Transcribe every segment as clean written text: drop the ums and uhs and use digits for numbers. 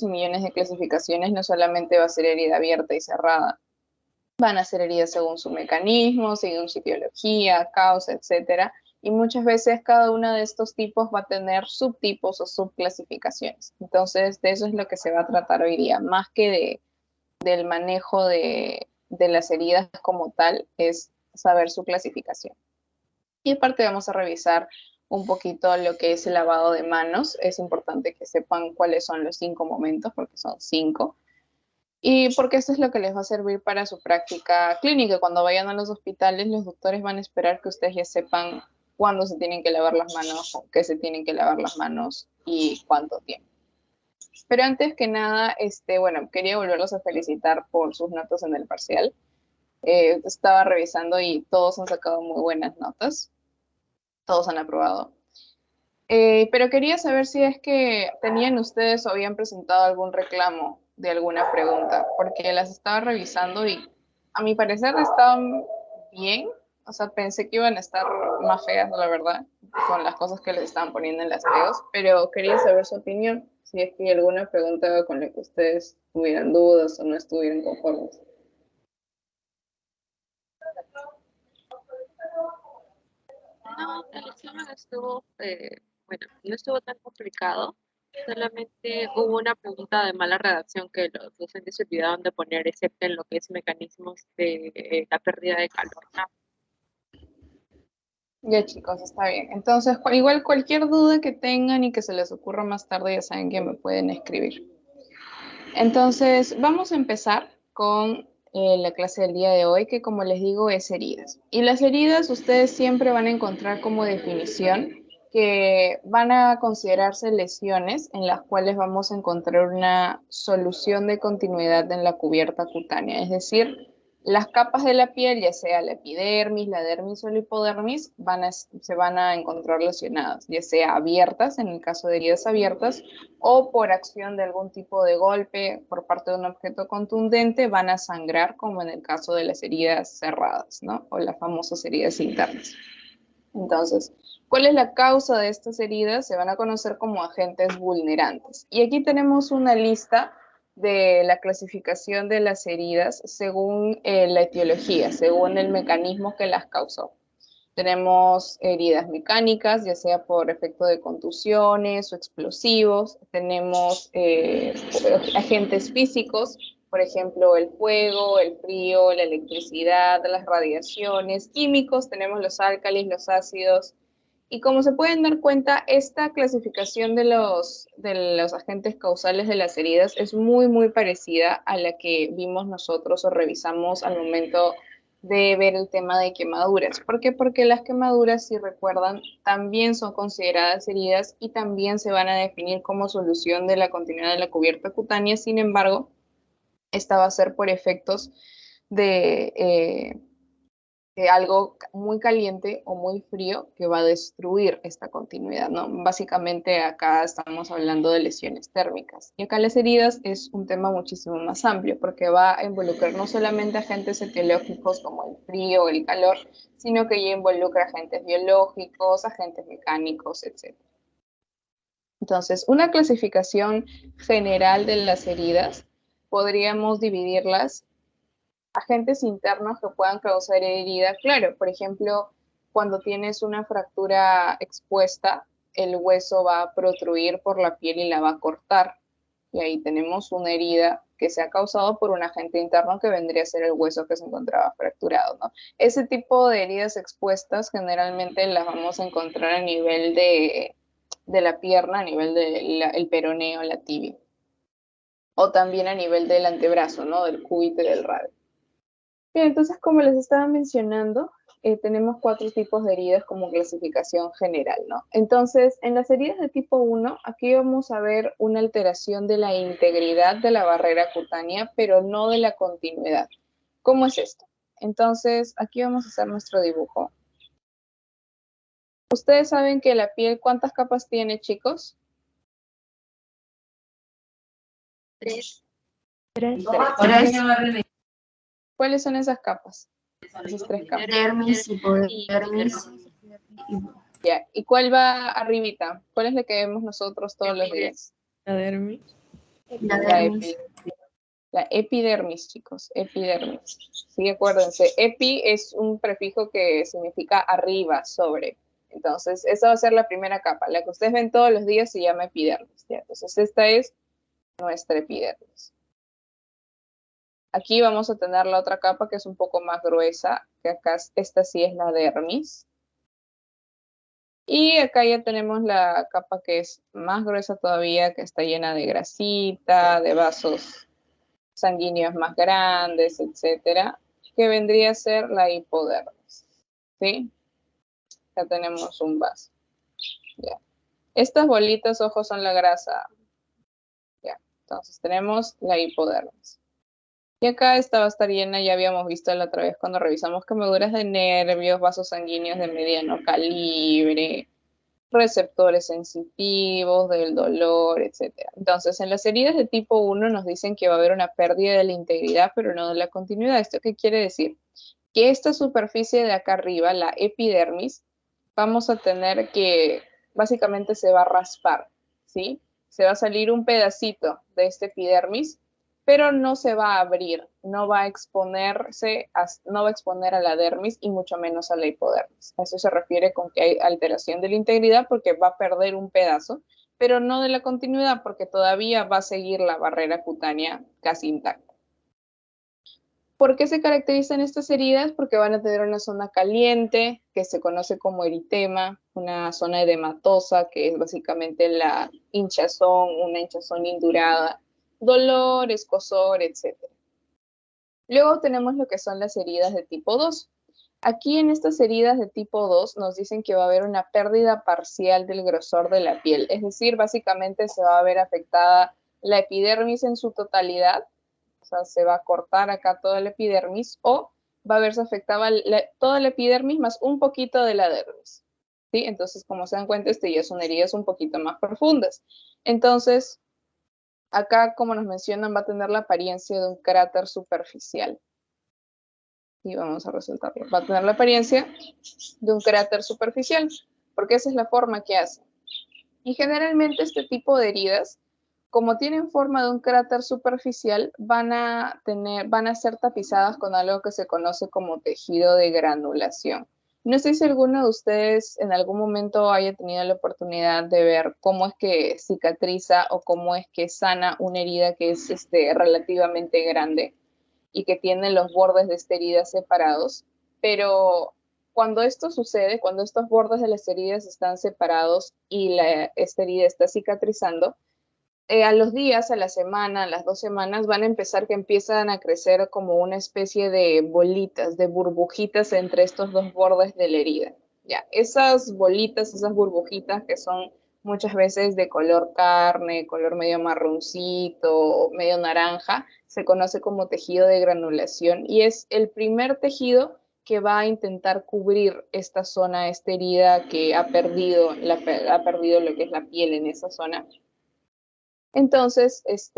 y millones de clasificaciones, no solamente va a ser herida abierta y cerrada, van a ser heridas según su mecanismo, según su etiología, causa, etcétera. Y muchas veces cada uno de estos tipos va a tener subtipos o subclasificaciones. Entonces, de eso es lo que se va a tratar hoy día, más que del manejo de las heridas como tal, es saber su clasificación. Y aparte vamos a revisar un poquito lo que es el lavado de manos. Es importante que sepan cuáles son los 5 momentos, porque son 5. Y porque esto es lo que les va a servir para su práctica clínica. Cuando vayan a los hospitales, los doctores van a esperar que ustedes ya sepan cuándo se tienen que lavar las manos, con qué se tienen que lavar las manos y cuánto tiempo. Pero antes que nada, bueno, quería volverlos a felicitar por sus notas en el parcial. Estaba revisando y todos han sacado muy buenas notas. Todos han aprobado. Pero quería saber si es que tenían ustedes o habían presentado algún reclamo de alguna pregunta, porque las estaba revisando y a mi parecer estaban bien. O sea, pensé que iban a estar más feas, la verdad, con las cosas que les estaban poniendo en las videos, pero quería saber su opinión, si es que hay alguna pregunta con la que ustedes tuvieran dudas o no estuvieran conformes. No, el examen estuvo, bueno, no estuvo tan complicado. Solamente hubo una pregunta de mala redacción que los docentes se olvidaron de poner, excepto en lo que es mecanismos de la pérdida de calor, ¿no? Ya chicos, está bien. Entonces, igual cualquier duda que tengan y que se les ocurra más tarde, ya saben que me pueden escribir. Entonces, vamos a empezar con la clase del día de hoy, que como les digo es heridas. Y las heridas ustedes siempre van a encontrar como definición que van a considerarse lesiones en las cuales vamos a encontrar una solución de continuidad en la cubierta cutánea, es decir, las capas de la piel, ya sea la epidermis, la dermis o la hipodermis, se van a encontrar lesionadas, ya sea abiertas, en el caso de heridas abiertas, o por acción de algún tipo de golpe por parte de un objeto contundente, van a sangrar, como en el caso de las heridas cerradas, ¿no? O las famosas heridas internas. Entonces, ¿cuál es la causa de estas heridas? Se van a conocer como agentes vulnerantes. Y aquí tenemos una lista de la clasificación de las heridas según la etiología, según el mecanismo que las causó. Tenemos heridas mecánicas, ya sea por efecto de contusiones o explosivos. Tenemos agentes físicos, por ejemplo, el fuego, el frío, la electricidad, las radiaciones. Químicos, tenemos los álcalis, los ácidos. Y como se pueden dar cuenta, esta clasificación de los agentes causales de las heridas es muy, muy parecida a la que vimos nosotros o revisamos al momento de ver el tema de quemaduras. ¿Por qué? Porque las quemaduras, si recuerdan, también son consideradas heridas y también se van a definir como solución de la continuidad de la cubierta cutánea. Sin embargo, esta va a ser por efectos de algo muy caliente o muy frío que va a destruir esta continuidad, ¿no? Básicamente acá estamos hablando de lesiones térmicas. Y acá las heridas es un tema muchísimo más amplio porque va a involucrar no solamente agentes etiológicos como el frío o el calor, sino que ya involucra agentes biológicos, agentes mecánicos, etc. Entonces, una clasificación general de las heridas podríamos dividirlas agentes internos que puedan causar herida. Claro, por ejemplo, cuando tienes una fractura expuesta, el hueso va a protruir por la piel y la va a cortar. Y ahí tenemos una herida que se ha causado por un agente interno que vendría a ser el hueso que se encontraba fracturado, ¿no? Ese tipo de heridas expuestas generalmente las vamos a encontrar a nivel de la pierna, a nivel del peroneo, la tibia. O también a nivel del antebrazo, ¿no? Del cúbito y del radio. Bien, entonces, como les estaba mencionando, tenemos 4 tipos de heridas como clasificación general, ¿no? Entonces, en las heridas de tipo 1, aquí vamos a ver una alteración de la integridad de la barrera cutánea, pero no de la continuidad. ¿Cómo es esto? Entonces, aquí vamos a hacer nuestro dibujo. Ustedes saben que la piel, ¿cuántas capas tiene, chicos? 3. Tres. ¿Cuáles son esas capas? Esas 3 capas. Dermis, hipodermis. Ya. ¿Y cuál va arribita? ¿Cuál es la que vemos nosotros todos los días? La dermis. La La, dermis. la epidermis, chicos, epidermis. Sí, acuérdense, epi es un prefijo que significa arriba, sobre. Entonces, esa va a ser la primera capa. La que ustedes ven todos los días se llama epidermis. ¿Ya? Entonces, esta es nuestra epidermis. Aquí vamos a tener la otra capa que es un poco más gruesa, que acá esta sí es la dermis. Y acá ya tenemos la capa que es más gruesa todavía, que está llena de grasita, de vasos sanguíneos más grandes, etcétera, que vendría a ser la hipodermis. ¿Sí? Ya tenemos un vaso. Ya. Estas bolitas, ojos, son la grasa. Ya. Entonces tenemos la hipodermis. Y acá esta va a estar llena, ya habíamos visto la otra vez cuando revisamos quemaduras de nervios, vasos sanguíneos de mediano calibre, receptores sensitivos del dolor, etc. Entonces, en las heridas de tipo 1 nos dicen que va a haber una pérdida de la integridad, pero no de la continuidad. ¿Esto qué quiere decir? Que esta superficie de acá arriba, la epidermis, vamos a tener que básicamente se va a raspar, ¿sí? Se va a salir un pedacito de este epidermis, pero no se va a abrir, no va a exponerse, no va a exponer a la dermis y mucho menos a la hipodermis. A eso se refiere con que hay alteración de la integridad porque va a perder un pedazo, pero no de la continuidad porque todavía va a seguir la barrera cutánea casi intacta. ¿Por qué se caracterizan estas heridas? Porque van a tener una zona caliente, que se conoce como eritema, una zona edematosa, que es básicamente la hinchazón, una hinchazón indurada, dolor, escozor, etc. Luego tenemos lo que son las heridas de tipo 2. Aquí en estas heridas de tipo 2 nos dicen que va a haber una pérdida parcial del grosor de la piel, es decir, básicamente se va a ver afectada la epidermis en su totalidad, o sea, se va a cortar acá toda la epidermis o va a verse afectada toda la epidermis más un poquito de la dermis. ¿Sí? Entonces, como se dan cuenta, ya son heridas un poquito más profundas. Entonces, acá, como nos mencionan, va a tener la apariencia de un cráter superficial. Y vamos a resaltarlo. Va a tener la apariencia de un cráter superficial, porque esa es la forma que hace. Y generalmente este tipo de heridas, como tienen forma de un cráter superficial, van a ser tapizadas con algo que se conoce como tejido de granulación. No sé si alguno de ustedes en algún momento haya tenido la oportunidad de ver cómo es que cicatriza o cómo es que sana una herida que es relativamente grande y que tiene los bordes de esta herida separados, pero cuando esto sucede, cuando estos bordes de las heridas están separados y esta herida está cicatrizando, a los días, a la semana, a las 2 semanas, van a empezar que empiezan a crecer como una especie de bolitas, de burbujitas entre estos dos bordes de la herida. Ya, esas bolitas, esas burbujitas que son muchas veces de color carne, color medio marroncito, medio naranja, se conoce como tejido de granulación y es el primer tejido que va a intentar cubrir esta zona, esta herida que ha perdido lo que es la piel en esa zona. Entonces, es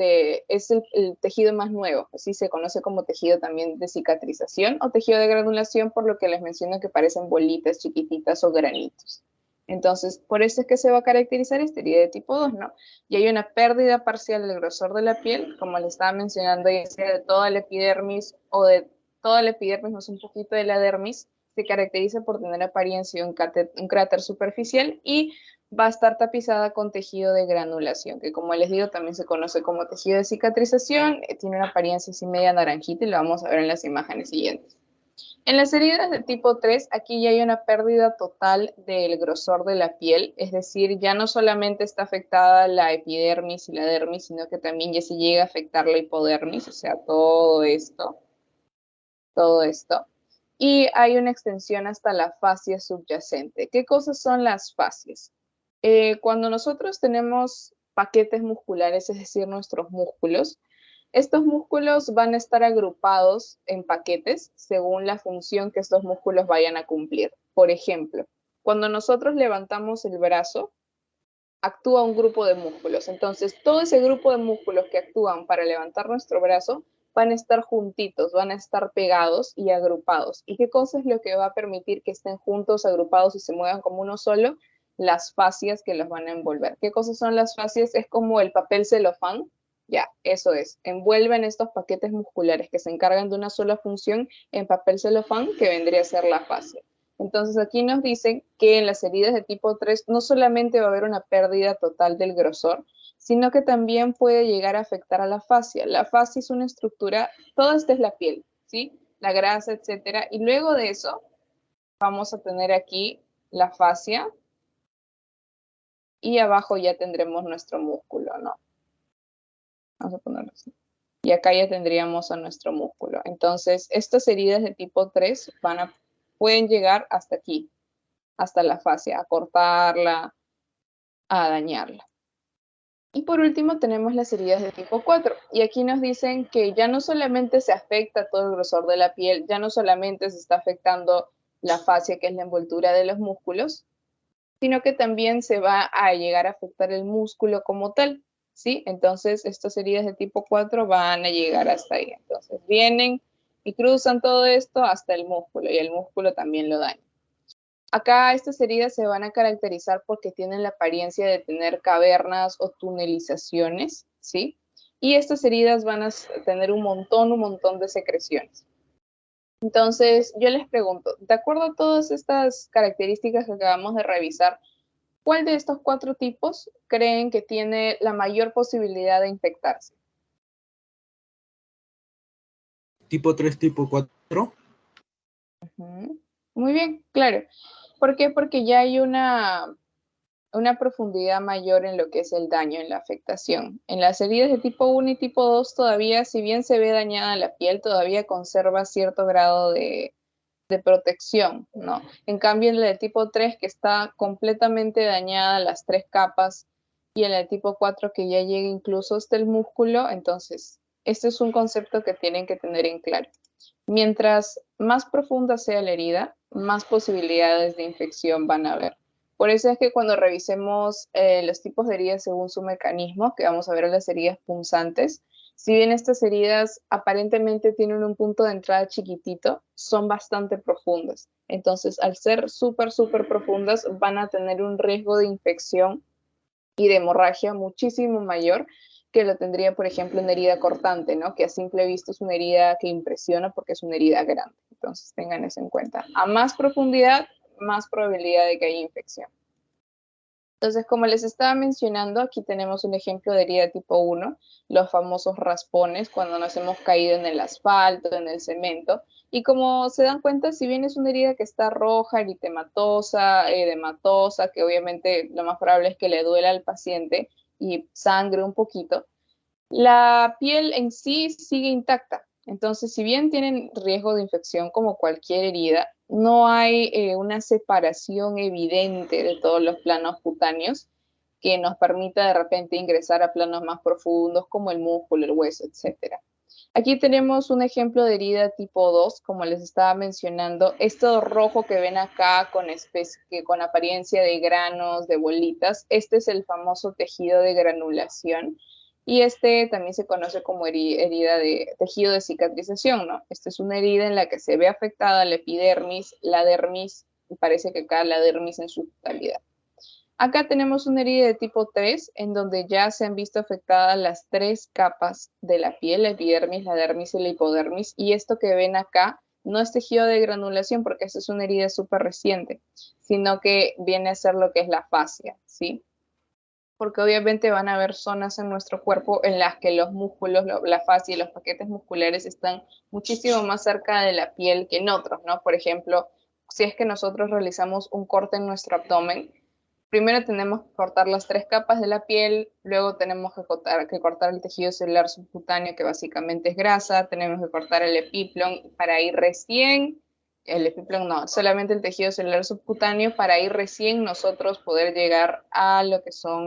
el tejido más nuevo, así se conoce como tejido también de cicatrización o tejido de granulación, por lo que les menciono que parecen bolitas chiquititas o granitos. Entonces, por eso es que se va a caracterizar esta herida de tipo 2, ¿no? Y hay una pérdida parcial del grosor de la piel, como les estaba mencionando, ya sea de toda la epidermis o de toda la epidermis, más un poquito de la dermis, se caracteriza por tener apariencia de un cráter superficial y va a estar tapizada con tejido de granulación, que como les digo también se conoce como tejido de cicatrización, tiene una apariencia así media naranjita y lo vamos a ver en las imágenes siguientes. En las heridas de tipo 3, aquí ya hay una pérdida total del grosor de la piel, es decir, ya no solamente está afectada la epidermis y la dermis, sino que también ya se llega a afectar la hipodermis, o sea, todo esto. Y hay una extensión hasta la fascia subyacente. ¿Qué cosas son las fascias? Cuando nosotros tenemos paquetes musculares, es decir, nuestros músculos, estos músculos van a estar agrupados en paquetes según la función que estos músculos vayan a cumplir. Por ejemplo, cuando nosotros levantamos el brazo, actúa un grupo de músculos. Entonces, todo ese grupo de músculos que actúan para levantar nuestro brazo van a estar juntitos, van a estar pegados y agrupados. ¿Y qué cosa es lo que va a permitir que estén juntos, agrupados y se muevan como uno solo? Las fascias que los van a envolver. ¿Qué cosas son las fascias? Es como el papel celofán, Ya, eso es. Envuelven estos paquetes musculares que se encargan de una sola función en papel celofán, que vendría a ser la fascia. Entonces aquí nos dicen que en las heridas de tipo 3 no solamente va a haber una pérdida total del grosor, sino que también puede llegar a afectar a la fascia. La fascia es una estructura, toda esta es la piel, ¿sí? La grasa, etcétera. Y luego de eso vamos a tener aquí la fascia y abajo ya tendremos nuestro músculo, ¿no? Vamos a ponerlo así. Y acá ya tendríamos a nuestro músculo. Entonces, estas heridas de tipo 3 pueden llegar hasta aquí, hasta la fascia, a cortarla, a dañarla. Y por último tenemos las heridas de tipo 4. Y aquí nos dicen que ya no solamente se afecta todo el grosor de la piel, ya no solamente se está afectando la fascia, que es la envoltura de los músculos, sino que también se va a llegar a afectar el músculo como tal, ¿sí? Entonces, estas heridas de tipo 4 van a llegar hasta ahí. Entonces, vienen y cruzan todo esto hasta el músculo, y el músculo también lo daña. Acá estas heridas se van a caracterizar porque tienen la apariencia de tener cavernas o tunelizaciones, ¿sí? Y estas heridas van a tener un montón de secreciones. Entonces, yo les pregunto, de acuerdo a todas estas características que acabamos de revisar, ¿cuál de estos 4 tipos creen que tiene la mayor posibilidad de infectarse? Tipo 3, tipo 4. Muy bien, claro. ¿Por qué? Porque ya hay una profundidad mayor en lo que es el daño, en la afectación. En las heridas de tipo 1 y tipo 2 todavía, si bien se ve dañada la piel, todavía conserva cierto grado de protección, ¿no? En cambio, en la de tipo 3, que está completamente dañada las 3 capas, y en la de tipo 4, que ya llega incluso hasta el músculo, entonces, este es un concepto que tienen que tener en claro. Mientras más profunda sea la herida, más posibilidades de infección van a haber. Por eso es que cuando revisemos los tipos de heridas según su mecanismo, que vamos a ver las heridas punzantes, si bien estas heridas aparentemente tienen un punto de entrada chiquitito, son bastante profundas. Entonces, al ser súper profundas, van a tener un riesgo de infección y de hemorragia muchísimo mayor que lo tendría, por ejemplo, una herida cortante, ¿no? Que a simple vista es una herida que impresiona porque es una herida grande. Entonces, tengan eso en cuenta. A más profundidad, más probabilidad de que haya infección. Entonces, como les estaba mencionando, aquí tenemos un ejemplo de herida tipo 1, los famosos raspones cuando nos hemos caído en el asfalto, en el cemento. Y como se dan cuenta, si bien es una herida que está roja, eritematosa, edematosa, que obviamente lo más probable es que le duela al paciente y sangre un poquito, la piel en sí sigue intacta. Entonces, si bien tienen riesgo de infección como cualquier herida, no hay una separación evidente de todos los planos cutáneos que nos permita de repente ingresar a planos más profundos como el músculo, el hueso, etc. Aquí tenemos un ejemplo de herida tipo 2, como les estaba mencionando. Esto rojo que ven acá con apariencia de granos, de bolitas, este es el famoso tejido de granulación. Y este también se conoce como herida de tejido de cicatrización, ¿no? Esta es una herida en la que se ve afectada la epidermis, la dermis, y parece que acá la dermis en su totalidad. Acá tenemos una herida de tipo 3, en donde ya se han visto afectadas las 3 capas de la piel, la epidermis, la dermis y la hipodermis, y esto que ven acá no es tejido de granulación porque esta es una herida súper reciente, sino que viene a ser lo que es la fascia, ¿sí? Porque obviamente van a haber zonas en nuestro cuerpo en las que los músculos, la fascia y los paquetes musculares están muchísimo más cerca de la piel que en otros, ¿no? Por ejemplo, si es que nosotros realizamos un corte en nuestro abdomen, primero tenemos que cortar las 3 capas de la piel, luego tenemos que cortar el tejido celular subcutáneo, que básicamente es grasa, tenemos que cortar el epiplon para ir recién, el epiplon no, solamente el tejido celular subcutáneo para ir recién nosotros poder llegar a lo que son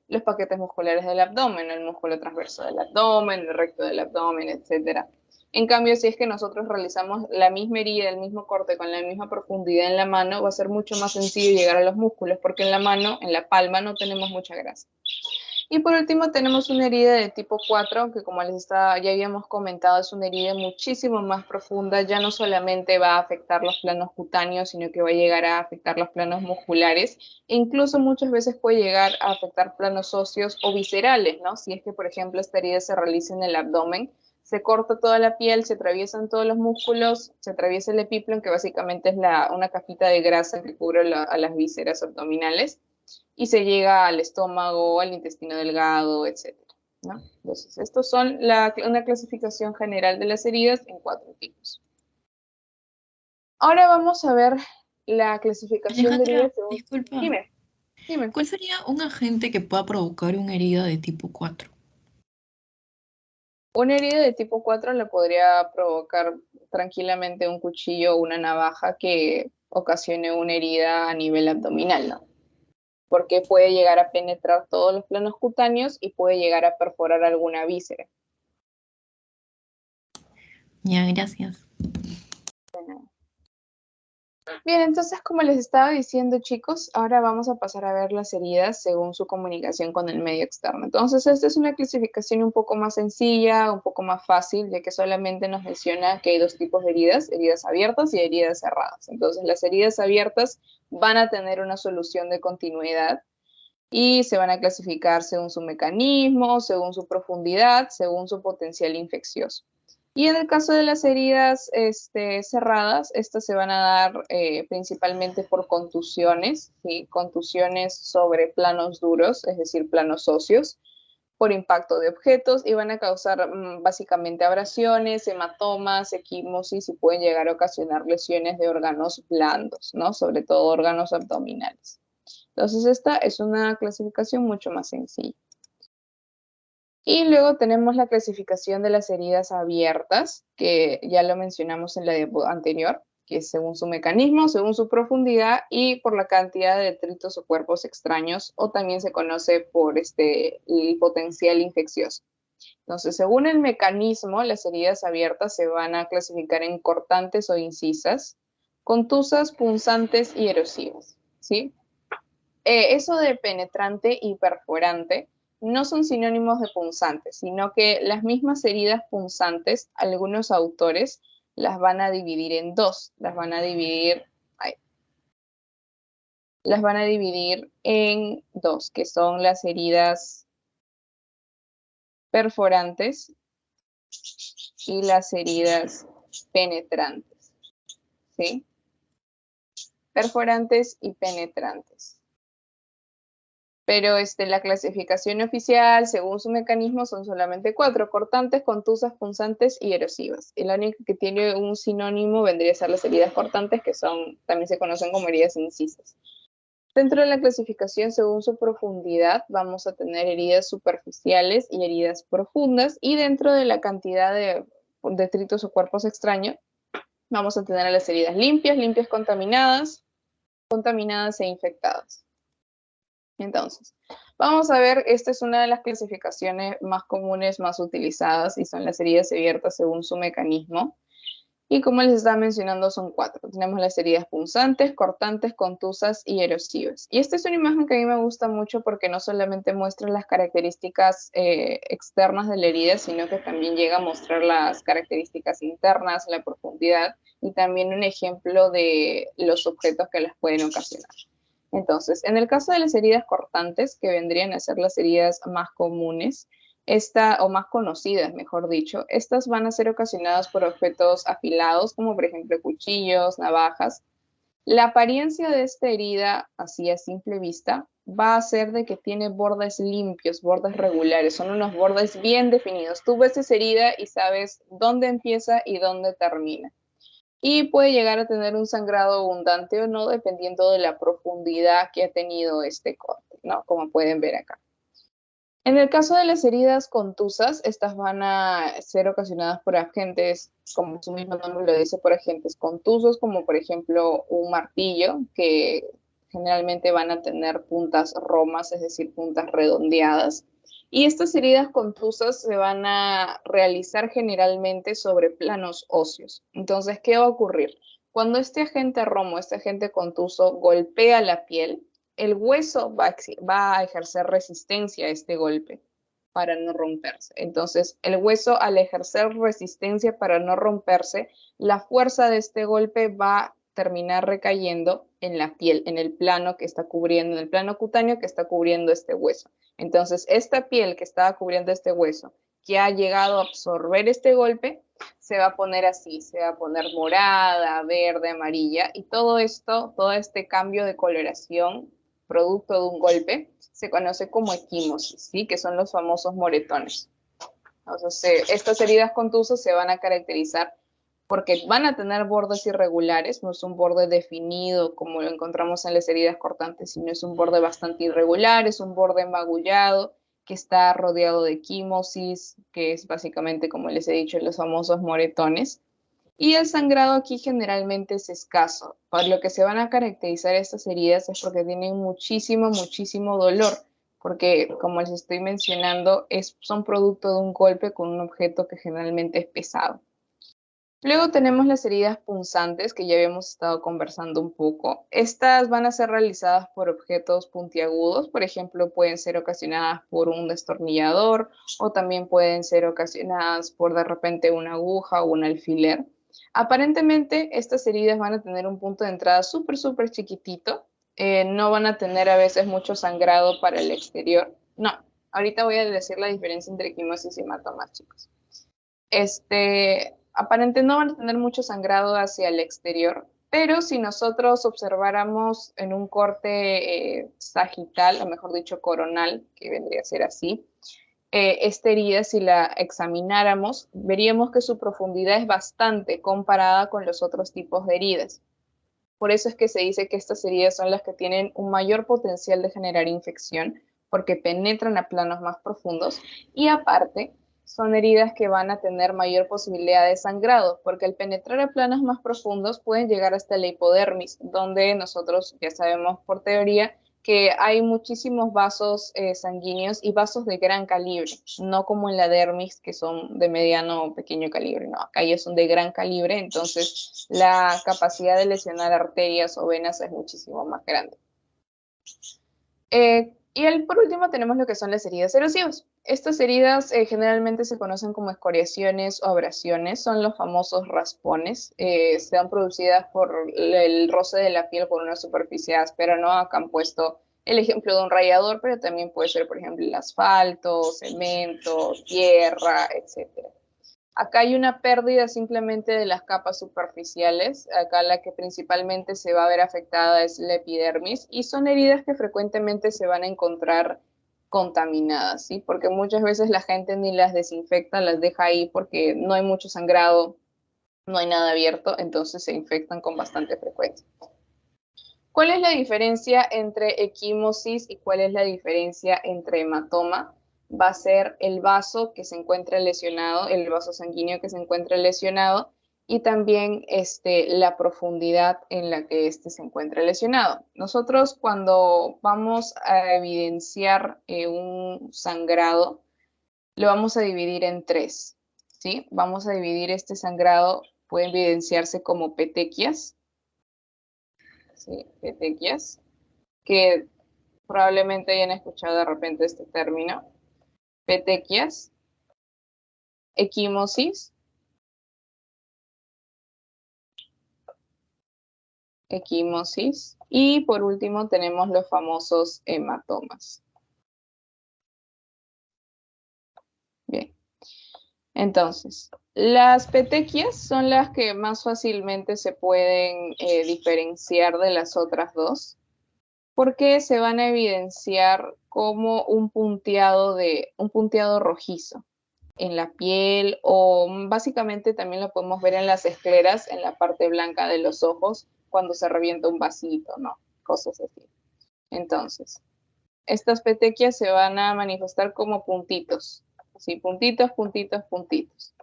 los paquetes musculares del abdomen, el músculo transverso del abdomen, el recto del abdomen, etc. En cambio, si es que nosotros realizamos la misma herida, el mismo corte con la misma profundidad en la mano, va a ser mucho más sencillo llegar a los músculos, porque en la mano, en la palma, no tenemos mucha grasa. Y por último tenemos una herida de tipo 4, que como ya habíamos comentado, es una herida muchísimo más profunda, ya no solamente va a afectar los planos cutáneos, sino que va a llegar a afectar los planos musculares, e incluso muchas veces puede llegar a afectar planos óseos o viscerales, ¿no? Si es que, por ejemplo, esta herida se realiza en el abdomen, se corta toda la piel, se atraviesan todos los músculos, se atraviesa el epíplon, que básicamente es una capita de grasa que cubre a las vísceras abdominales, y se llega al estómago, al intestino delgado, etc., ¿no? Entonces, estos son una clasificación general de las heridas en 4 tipos. Ahora vamos a ver la clasificación de heridas Alejandra, según... disculpa. Dime. ¿Cuál sería un agente que pueda provocar una herida de tipo 4? Una herida de tipo 4 le podría provocar tranquilamente un cuchillo o una navaja que ocasione una herida a nivel abdominal, ¿no? Porque puede llegar a penetrar todos los planos cutáneos y puede llegar a perforar alguna víscera. Ya, gracias. Bien, entonces como les estaba diciendo, chicos, ahora vamos a pasar a ver las heridas según su comunicación con el medio externo. Entonces, esta es una clasificación un poco más sencilla, un poco más fácil, ya que solamente nos menciona que hay 2 tipos de heridas abiertas y heridas cerradas. Entonces, las heridas abiertas van a tener una solución de continuidad y se van a clasificar según su mecanismo, según su profundidad, según su potencial infeccioso. Y en el caso de las heridas cerradas, estas se van a dar principalmente por contusiones, ¿sí? Contusiones sobre planos duros, es decir, planos óseos, por impacto de objetos, y van a causar básicamente abrasiones, hematomas, equimosis, y pueden llegar a ocasionar lesiones de órganos blandos, ¿no? Sobre todo órganos abdominales. Entonces, esta es una clasificación mucho más sencilla. Y luego tenemos la clasificación de las heridas abiertas, que ya lo mencionamos en la diapo anterior, que es según su mecanismo, según su profundidad y por la cantidad de detritos o cuerpos extraños, o también se conoce por el potencial infeccioso. Entonces, según el mecanismo, las heridas abiertas se van a clasificar en cortantes o incisas, contusas, punzantes y erosivas, ¿sí? Eso de penetrante y perforante no son sinónimos de punzantes, sino que las mismas heridas punzantes, algunos autores las van a dividir en 2, las van a dividir en 2, que son las heridas perforantes y las heridas penetrantes, ¿sí? Perforantes y penetrantes. Pero la clasificación oficial, según su mecanismo, son solamente 4: cortantes, contusas, punzantes y erosivas. Y la única que tiene un sinónimo vendría a ser las heridas cortantes, que también se conocen como heridas incisas. Dentro de la clasificación, según su profundidad, vamos a tener heridas superficiales y heridas profundas, y dentro de la cantidad de detritos o cuerpos extraños, vamos a tener las heridas limpias contaminadas e infectadas. Entonces, vamos a ver, esta es una de las clasificaciones más comunes, más utilizadas, y son las heridas abiertas según su mecanismo. Y como les estaba mencionando, son 4. Tenemos las heridas punzantes, cortantes, contusas y erosivas. Y esta es una imagen que a mí me gusta mucho porque no solamente muestra las características externas de la herida, sino que también llega a mostrar las características internas, la profundidad, y también un ejemplo de los objetos que las pueden ocasionar. Entonces, en el caso de las heridas cortantes, que vendrían a ser las heridas más comunes, o más conocidas, mejor dicho, estas van a ser ocasionadas por objetos afilados, como por ejemplo cuchillos, navajas. La apariencia de esta herida, así a simple vista, va a ser de que tiene bordes limpios, bordes regulares, son unos bordes bien definidos. Tú ves esa herida y sabes dónde empieza y dónde termina. Y puede llegar a tener un sangrado abundante o no, dependiendo de la profundidad que ha tenido este corte, ¿no? Como pueden ver acá. En el caso de las heridas contusas, estas van a ser ocasionadas por agentes, como su mismo nombre lo dice, por agentes contusos, como por ejemplo un martillo, que generalmente van a tener puntas romas, es decir, puntas redondeadas. Y estas heridas contusas se van a realizar generalmente sobre planos óseos. Entonces, ¿qué va a ocurrir? Cuando este agente romo, este agente contuso, golpea la piel, el hueso va a ejercer resistencia a este golpe para no romperse. Entonces, el hueso, al ejercer resistencia para no romperse, la fuerza de este golpe va a terminar recayendo en la piel, en el plano que está cubriendo, en el plano cutáneo que está cubriendo este hueso. Entonces, esta piel que estaba cubriendo este hueso, que ha llegado a absorber este golpe, se va a poner así, se va a poner morada, verde, amarilla, y todo esto, todo este cambio de coloración producto de un golpe, se conoce como equimosis, ¿sí? Que son los famosos moretones. Entonces, estas heridas contusas se van a caracterizar porque van a tener bordes irregulares, no es un borde definido como lo encontramos en las heridas cortantes, sino es un borde bastante irregular, es un borde magullado que está rodeado de equimosis, que es básicamente, como les he dicho, los famosos moretones. Y el sangrado aquí generalmente es escaso. Por lo que se van a caracterizar estas heridas es porque tienen muchísimo, muchísimo dolor, porque como les estoy mencionando, son producto de un golpe con un objeto que generalmente es pesado. Luego tenemos las heridas punzantes, que ya habíamos estado conversando un poco. Estas van a ser realizadas por objetos puntiagudos, por ejemplo, pueden ser ocasionadas por un destornillador o también pueden ser ocasionadas por de repente una aguja o un alfiler. Aparentemente, estas heridas van a tener un punto de entrada súper, súper chiquitito. No van a tener a veces mucho sangrado para el exterior. No, ahorita voy a decir la diferencia entre equimosis y hematomas, chicos. Aparentemente no van a tener mucho sangrado hacia el exterior, pero si nosotros observáramos en un corte sagital, o mejor dicho coronal, que vendría a ser así, esta herida, si la examináramos, veríamos que su profundidad es bastante comparada con los otros tipos de heridas. Por eso es que se dice que estas heridas son las que tienen un mayor potencial de generar infección, porque penetran a planos más profundos y aparte son heridas que van a tener mayor posibilidad de sangrado, porque al penetrar a planos más profundos pueden llegar hasta la hipodermis, donde nosotros ya sabemos por teoría que hay muchísimos vasos sanguíneos y vasos de gran calibre, no como en la dermis que son de mediano o pequeño calibre, no, acá ellos son de gran calibre, entonces la capacidad de lesionar arterias o venas es muchísimo más grande. Por último tenemos lo que son las heridas erosivas. Estas heridas generalmente se conocen como escoriaciones o abrasiones, son los famosos raspones. Están producidas por el roce de la piel con una superficie áspera, ¿no? Acá han puesto el ejemplo de un rallador, pero también puede ser, por ejemplo, el asfalto, cemento, tierra, etcétera. Acá hay una pérdida simplemente de las capas superficiales. Acá la que principalmente se va a ver afectada es la epidermis y son heridas que frecuentemente se van a encontrar contaminadas, ¿sí? Porque muchas veces la gente ni las desinfecta, las deja ahí porque no hay mucho sangrado, no hay nada abierto, entonces se infectan con bastante frecuencia. ¿Cuál es la diferencia entre equimosis y cuál es la diferencia entre hematoma? Va a ser el vaso que se encuentra lesionado, el vaso sanguíneo que se encuentra lesionado y también la profundidad en la que se encuentra lesionado. Nosotros cuando vamos a evidenciar un sangrado, lo vamos a dividir en tres, ¿sí? Vamos a dividir este sangrado, puede evidenciarse como petequias, ¿sí? Petequias, que probablemente hayan escuchado de repente este término. Petequias, equimosis, y por último tenemos los famosos hematomas. Bien, entonces, las petequias son las que más fácilmente se pueden diferenciar de las otras dos, porque se van a evidenciar como un punteado rojizo en la piel o básicamente también lo podemos ver en las escleras, en la parte blanca de los ojos, cuando se revienta un vasito, ¿no? Cosas así. Entonces, estas petequias se van a manifestar como puntitos, así, puntitos, puntitos, puntitos.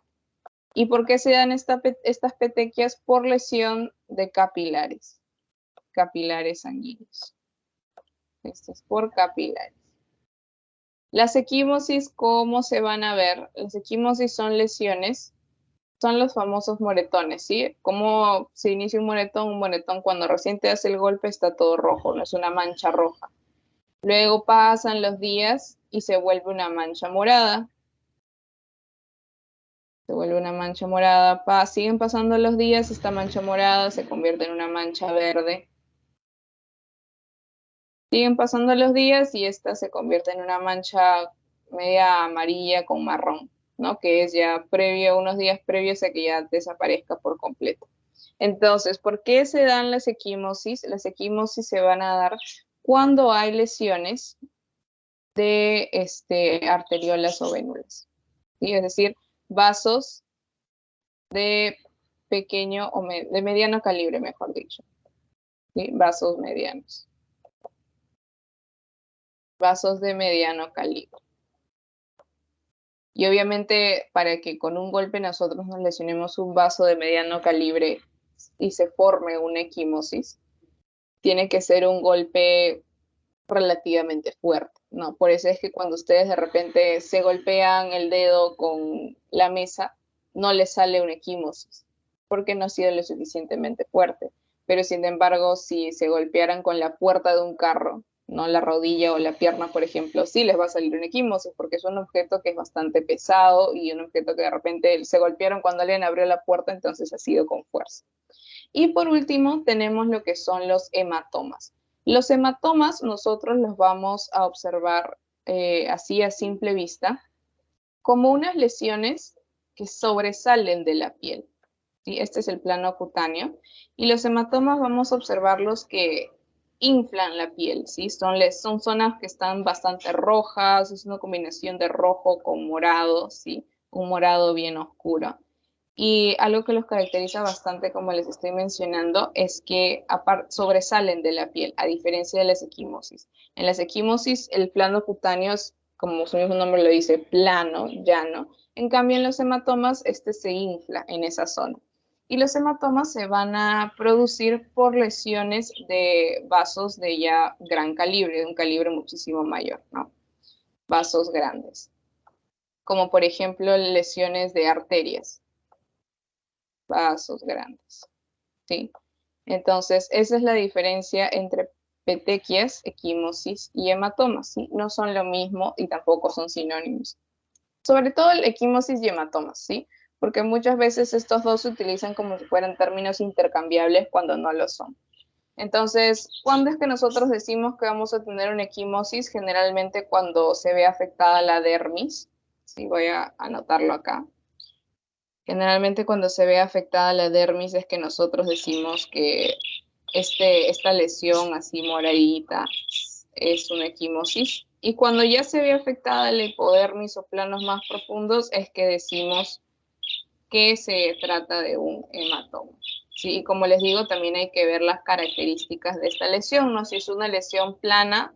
¿Y por qué se dan estas petequias? Por lesión de capilares sanguíneos. Esto es por capilares. Las equimosis, ¿cómo se van a ver? Las equimosis son lesiones son los famosos moretones, ¿sí? ¿Cómo se inicia un moretón? Un moretón cuando recién te hace el golpe está todo rojo, no es una mancha roja. Luego pasan los días y se vuelve una mancha morada. Se vuelve una mancha morada. Siguen pasando los días, esta mancha morada se convierte en una mancha verde. Siguen pasando los días y esta se convierte en una mancha media amarilla con marrón, ¿no? Que es ya unos días previos a que ya desaparezca por completo. Entonces, ¿por qué se dan las equimosis? Las equimosis se van a dar cuando hay lesiones de arteriolas o vénulas, ¿sí? Es decir, vasos de pequeño o de mediano calibre, mejor dicho, ¿sí? Vasos medianos. Vasos de mediano calibre. Y obviamente para que con un golpe nosotros nos lesionemos un vaso de mediano calibre y se forme una equimosis, tiene que ser un golpe relativamente fuerte, ¿no? Por eso es que cuando ustedes de repente se golpean el dedo con la mesa, no les sale una equimosis, porque no ha sido lo suficientemente fuerte. Pero sin embargo, si se golpearan con la puerta de un carro, ¿no? La rodilla o la pierna, por ejemplo, sí les va a salir una equimosis, porque es un objeto que es bastante pesado y un objeto que de repente se golpearon cuando alguien abrió la puerta, entonces ha sido con fuerza. Y por último, tenemos lo que son los hematomas. Los hematomas nosotros los vamos a observar así a simple vista como unas lesiones que sobresalen de la piel. ¿Sí? Este es el plano cutáneo. Y los hematomas vamos a observarlos que inflan la piel, ¿sí? Son zonas que están bastante rojas, es una combinación de rojo con morado, ¿sí? Un morado bien oscuro. Y algo que los caracteriza bastante, como les estoy mencionando, es que sobresalen de la piel, a diferencia de las equimosis. En las equimosis, el plano cutáneo es, como su mismo nombre lo dice, plano, llano. En cambio, en los hematomas, este se infla en esa zona. Y los hematomas se van a producir por lesiones de vasos de ya gran calibre, de un calibre muchísimo mayor, ¿no? Vasos grandes. Como por ejemplo lesiones de arterias. Vasos grandes, ¿sí? Entonces, esa es la diferencia entre petequias, equimosis y hematomas, ¿sí? No son lo mismo y tampoco son sinónimos. Sobre todo el equimosis y hematomas, ¿sí? Porque muchas veces estos dos se utilizan como si fueran términos intercambiables cuando no lo son. Entonces, ¿cuándo es que nosotros decimos que vamos a tener una equimosis? Generalmente cuando se ve afectada la dermis, ¿sí? Voy a anotarlo acá. Generalmente cuando se ve afectada la dermis es que nosotros decimos que esta lesión así moradita es una equimosis. Y cuando ya se ve afectada la hipodermis o planos más profundos es que decimos que se trata de un hematoma. ¿Sí? Y como les digo, también hay que ver las características de esta lesión, ¿no? Si es una lesión plana,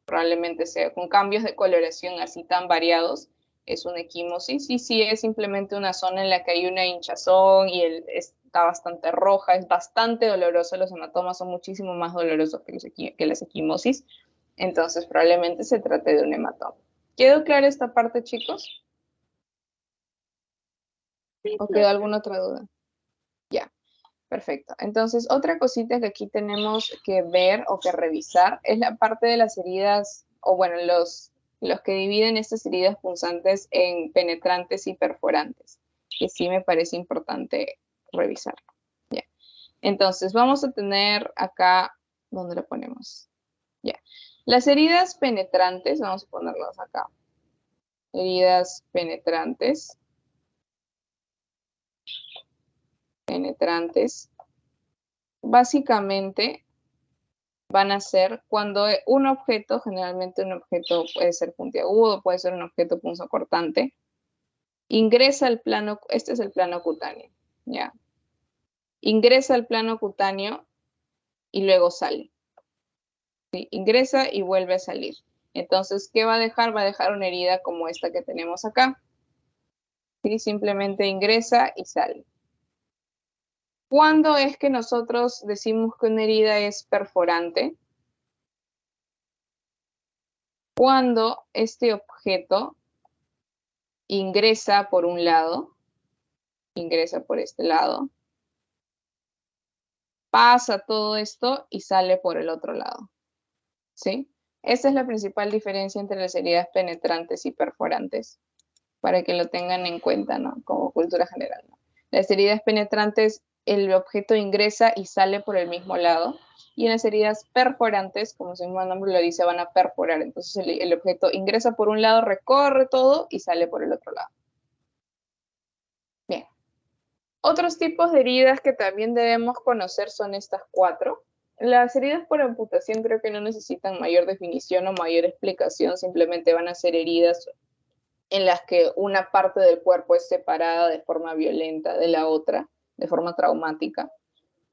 probablemente sea con cambios de coloración así tan variados, es una equimosis. Y si es simplemente una zona en la que hay una hinchazón y está bastante roja, es bastante doloroso, los hematomas son muchísimo más dolorosos que las equimosis, entonces probablemente se trate de un hematoma. ¿Quedó clara esta parte, chicos? ¿O quedó alguna otra duda? Ya. Perfecto. Entonces, otra cosita que aquí tenemos que ver o que revisar es la parte de las heridas, o bueno, los que dividen estas heridas punzantes en penetrantes y perforantes, que sí me parece importante revisar. Ya. Entonces, vamos a tener acá, ¿dónde lo ponemos? Ya. Las heridas penetrantes, vamos a ponerlas acá. Heridas penetrantes. Penetrantes. Básicamente van a ser cuando un objeto, generalmente un objeto puede ser puntiagudo, puede ser un objeto punzocortante, ingresa al plano, este es el plano cutáneo, ¿ya? Ingresa al plano cutáneo y luego sale, ¿sí? Ingresa y vuelve a salir. Entonces, ¿qué va a dejar? Va a dejar una herida como esta que tenemos acá, ¿sí? Simplemente ingresa y sale. ¿Cuándo es que nosotros decimos que una herida es perforante? Cuando este objeto ingresa por un lado ingresa por este lado, pasa todo esto y sale por el otro lado, ¿sí? Esa es la principal diferencia entre las heridas penetrantes y perforantes, para que lo tengan en cuenta, ¿no? Como cultura general, ¿no? Las heridas penetrantes, el objeto ingresa y sale por el mismo lado, y en las heridas perforantes, como su mismo nombre lo dice, van a perforar. Entonces el objeto ingresa por un lado, recorre todo y sale por el otro lado. Bien. Otros tipos de heridas que también debemos conocer son estas 4. Las heridas por amputación creo que no necesitan mayor definición o mayor explicación, simplemente van a ser heridas en las que una parte del cuerpo es separada de forma violenta de la otra, de forma traumática.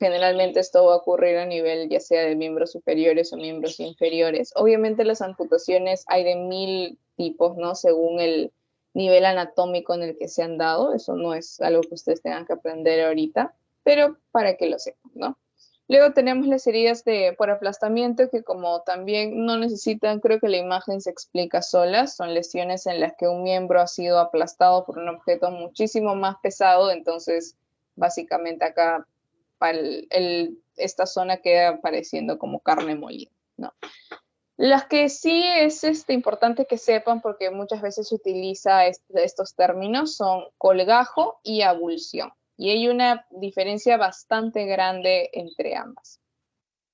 Generalmente esto va a ocurrir a nivel ya sea de miembros superiores o miembros inferiores. Obviamente las amputaciones hay de 1000 tipos, ¿no? Según el nivel anatómico en el que se han dado. Eso no es algo que ustedes tengan que aprender ahorita, pero para que lo sepan, ¿no? Luego tenemos las heridas por aplastamiento, que como también no necesitan, creo que la imagen se explica sola, son lesiones en las que un miembro ha sido aplastado por un objeto muchísimo más pesado, entonces básicamente acá esta zona queda apareciendo como carne molida, ¿no? Las que sí es importante que sepan, porque muchas veces se utiliza estos términos, son colgajo y abulsión. Y hay una diferencia bastante grande entre ambas.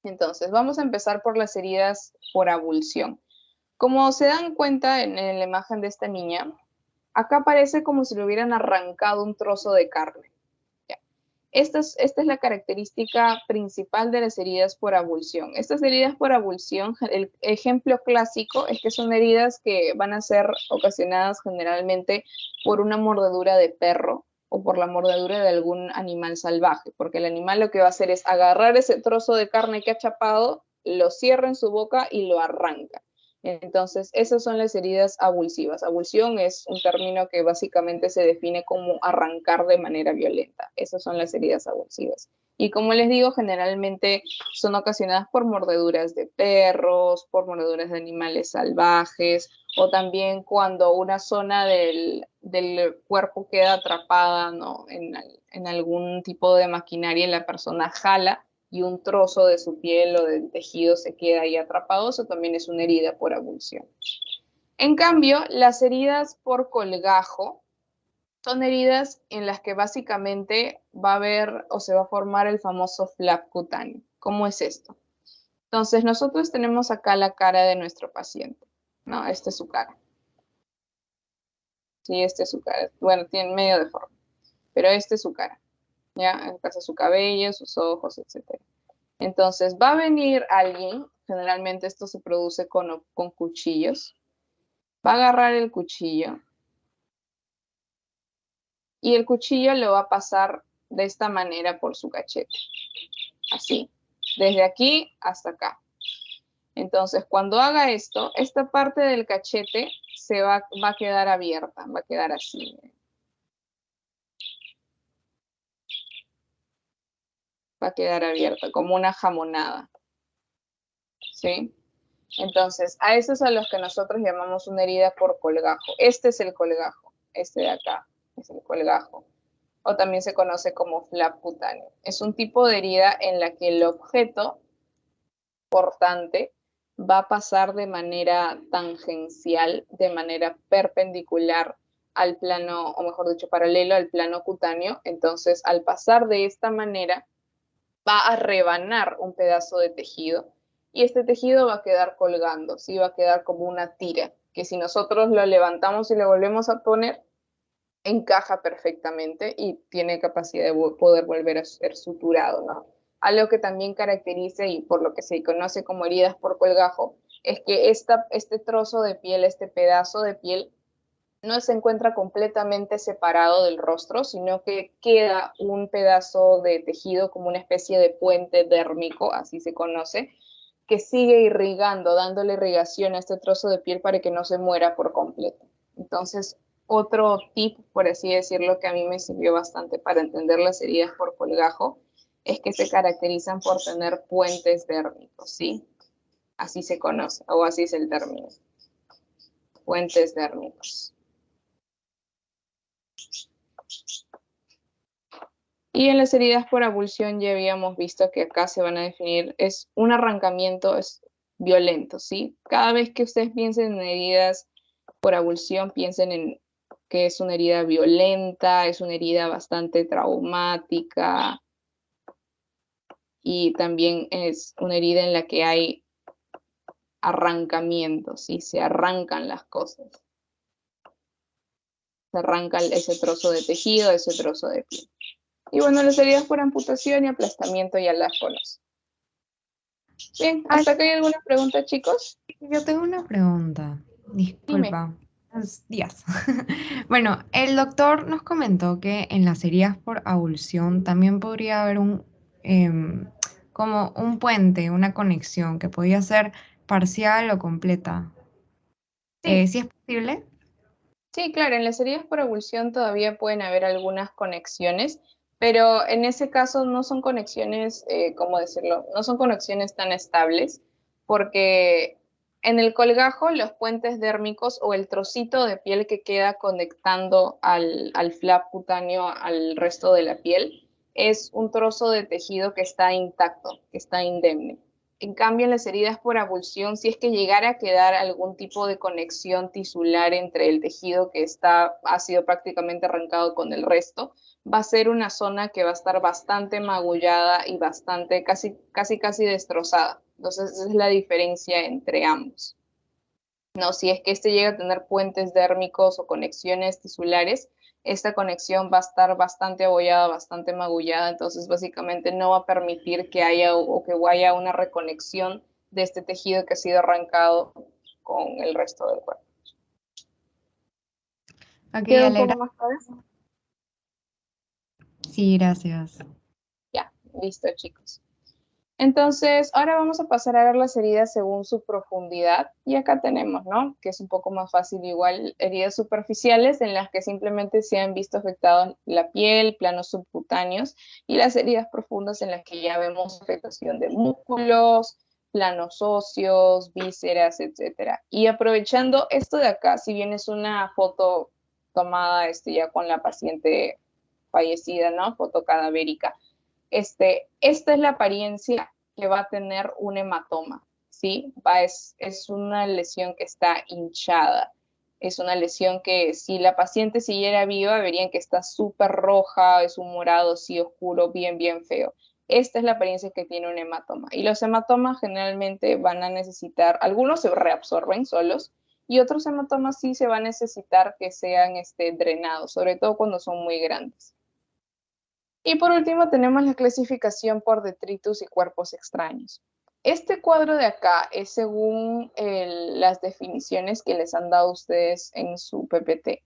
Entonces, vamos a empezar por las heridas por abulsión. Como se dan cuenta en la imagen de esta niña, acá parece como si le hubieran arrancado un trozo de carne. Esta es la característica principal de las heridas por abulsión. Estas heridas por abulsión, el ejemplo clásico es que son heridas que van a ser ocasionadas generalmente por una mordedura de perro o por la mordedura de algún animal salvaje, porque el animal lo que va a hacer es agarrar ese trozo de carne que ha chapado, lo cierra en su boca y lo arranca. Entonces, esas son las heridas abulsivas. Abulsión es un término que básicamente se define como arrancar de manera violenta. Esas son las heridas abulsivas. Y como les digo, generalmente son ocasionadas por mordeduras de perros, por mordeduras de animales salvajes, o también cuando una zona del cuerpo queda atrapada, ¿no? en algún tipo de maquinaria y la persona jala y un trozo de su piel o del tejido se queda ahí atrapado, eso también es una herida por abulsión. En cambio, las heridas por colgajo son heridas en las que básicamente va a haber o se va a formar el famoso flap cutáneo. ¿Cómo es esto? Entonces, nosotros tenemos acá la cara de nuestro paciente, ¿no? Esta es su cara. Sí, esta es su cara. Bueno, tiene medio de forma, pero esta es su cara, ¿ya? En caso su cabello, sus ojos, etc. Entonces va a venir alguien, generalmente esto se produce con cuchillos, va a agarrar el cuchillo y el cuchillo lo va a pasar de esta manera por su cachete, así, desde aquí hasta acá. Entonces cuando haga esto, esta parte del cachete va a quedar abierta, va a quedar así. Va a quedar abierta, como una jamonada, ¿sí? Entonces, a eso es a los que nosotros llamamos una herida por colgajo. Este es el colgajo, este de acá es el colgajo, o también se conoce como flap cutáneo. Es un tipo de herida en la que el objeto portante va a pasar de manera tangencial, de manera perpendicular al plano, o mejor dicho, paralelo al plano cutáneo. Entonces, al pasar de esta manera, va a rebanar un pedazo de tejido y este tejido va a quedar colgando, ¿sí? Va a quedar como una tira, que si nosotros lo levantamos y lo volvemos a poner, encaja perfectamente y tiene capacidad de poder volver a ser suturado, ¿no? Algo que también caracteriza y por lo que se conoce como heridas por colgajo es que este trozo de piel, este pedazo de piel, no se encuentra completamente separado del rostro, sino que queda un pedazo de tejido como una especie de puente dérmico, así se conoce, que sigue irrigando, dándole irrigación a este trozo de piel para que no se muera por completo. Entonces, otro tip, por así decirlo, que a mí me sirvió bastante para entender las heridas por colgajo, es que se caracterizan por tener puentes dérmicos, ¿sí? Así se conoce, o así es el término. Puentes dérmicos. Y en las heridas por abulsión ya habíamos visto que acá se van a definir, es un arrancamiento es violento, ¿sí? Cada vez que ustedes piensen en heridas por abulsión, piensen en que es una herida violenta, es una herida bastante traumática y también es una herida en la que hay arrancamiento, ¿sí? Se arrancan las cosas. Se arranca ese trozo de tejido, ese trozo de piel. Y bueno, las heridas por amputación y aplastamiento ya las conocen. Bien, ¿hasta acá hay alguna pregunta, chicos? Yo tengo una pregunta. Dime. Disculpa. Buenos días. Bueno, el doctor nos comentó que en las heridas por abulsión también podría haber como un puente, una conexión que podía ser parcial o completa. Sí. ¿Sí es posible? Sí, claro, en las heridas por abulsión todavía pueden haber algunas conexiones, pero en ese caso no son conexiones, ¿cómo decirlo? No son conexiones tan estables, porque en el colgajo los puentes dérmicos o el trocito de piel que queda conectando al flap cutáneo al resto de la piel es un trozo de tejido que está intacto, que está indemne. En cambio, en las heridas por abulsión, si es que llegara a quedar algún tipo de conexión tisular entre el tejido que ha sido prácticamente arrancado con el resto, va a ser una zona que va a estar bastante magullada y bastante, casi destrozada. Entonces, esa es la diferencia entre ambos. No, si es que este llega a tener puentes dérmicos o conexiones tisulares, esta conexión va a estar bastante abollada, bastante magullada, entonces básicamente no va a permitir que haya o que haya una reconexión de este tejido que ha sido arrancado con el resto del cuerpo. Ok, ¿Queda un Alegra. poco más claro? Sí, gracias. Ya, listo, chicos. Entonces, ahora vamos a pasar a ver las heridas según su profundidad. Y acá tenemos, ¿no? Que es un poco más fácil igual, heridas superficiales en las que simplemente se han visto afectados la piel, planos subcutáneos, y las heridas profundas en las que ya vemos afectación de músculos, planos óseos, vísceras, etcétera. Y aprovechando esto de acá, si bien es una foto tomada ya con la paciente fallecida, ¿no? Foto cadavérica. Esta es la apariencia que va a tener un hematoma, ¿sí? Es una lesión que está hinchada, es una lesión que si la paciente siguiera viva verían que está súper roja, es un morado así oscuro, bien feo. Esta es la apariencia que tiene un hematoma. Y los hematomas generalmente van a necesitar, algunos se reabsorben solos y otros hematomas sí se va a necesitar que sean drenados, sobre todo cuando son muy grandes. Y por último tenemos la clasificación por detritus y cuerpos extraños. Este cuadro de acá es según las definiciones que les han dado ustedes en su PPT.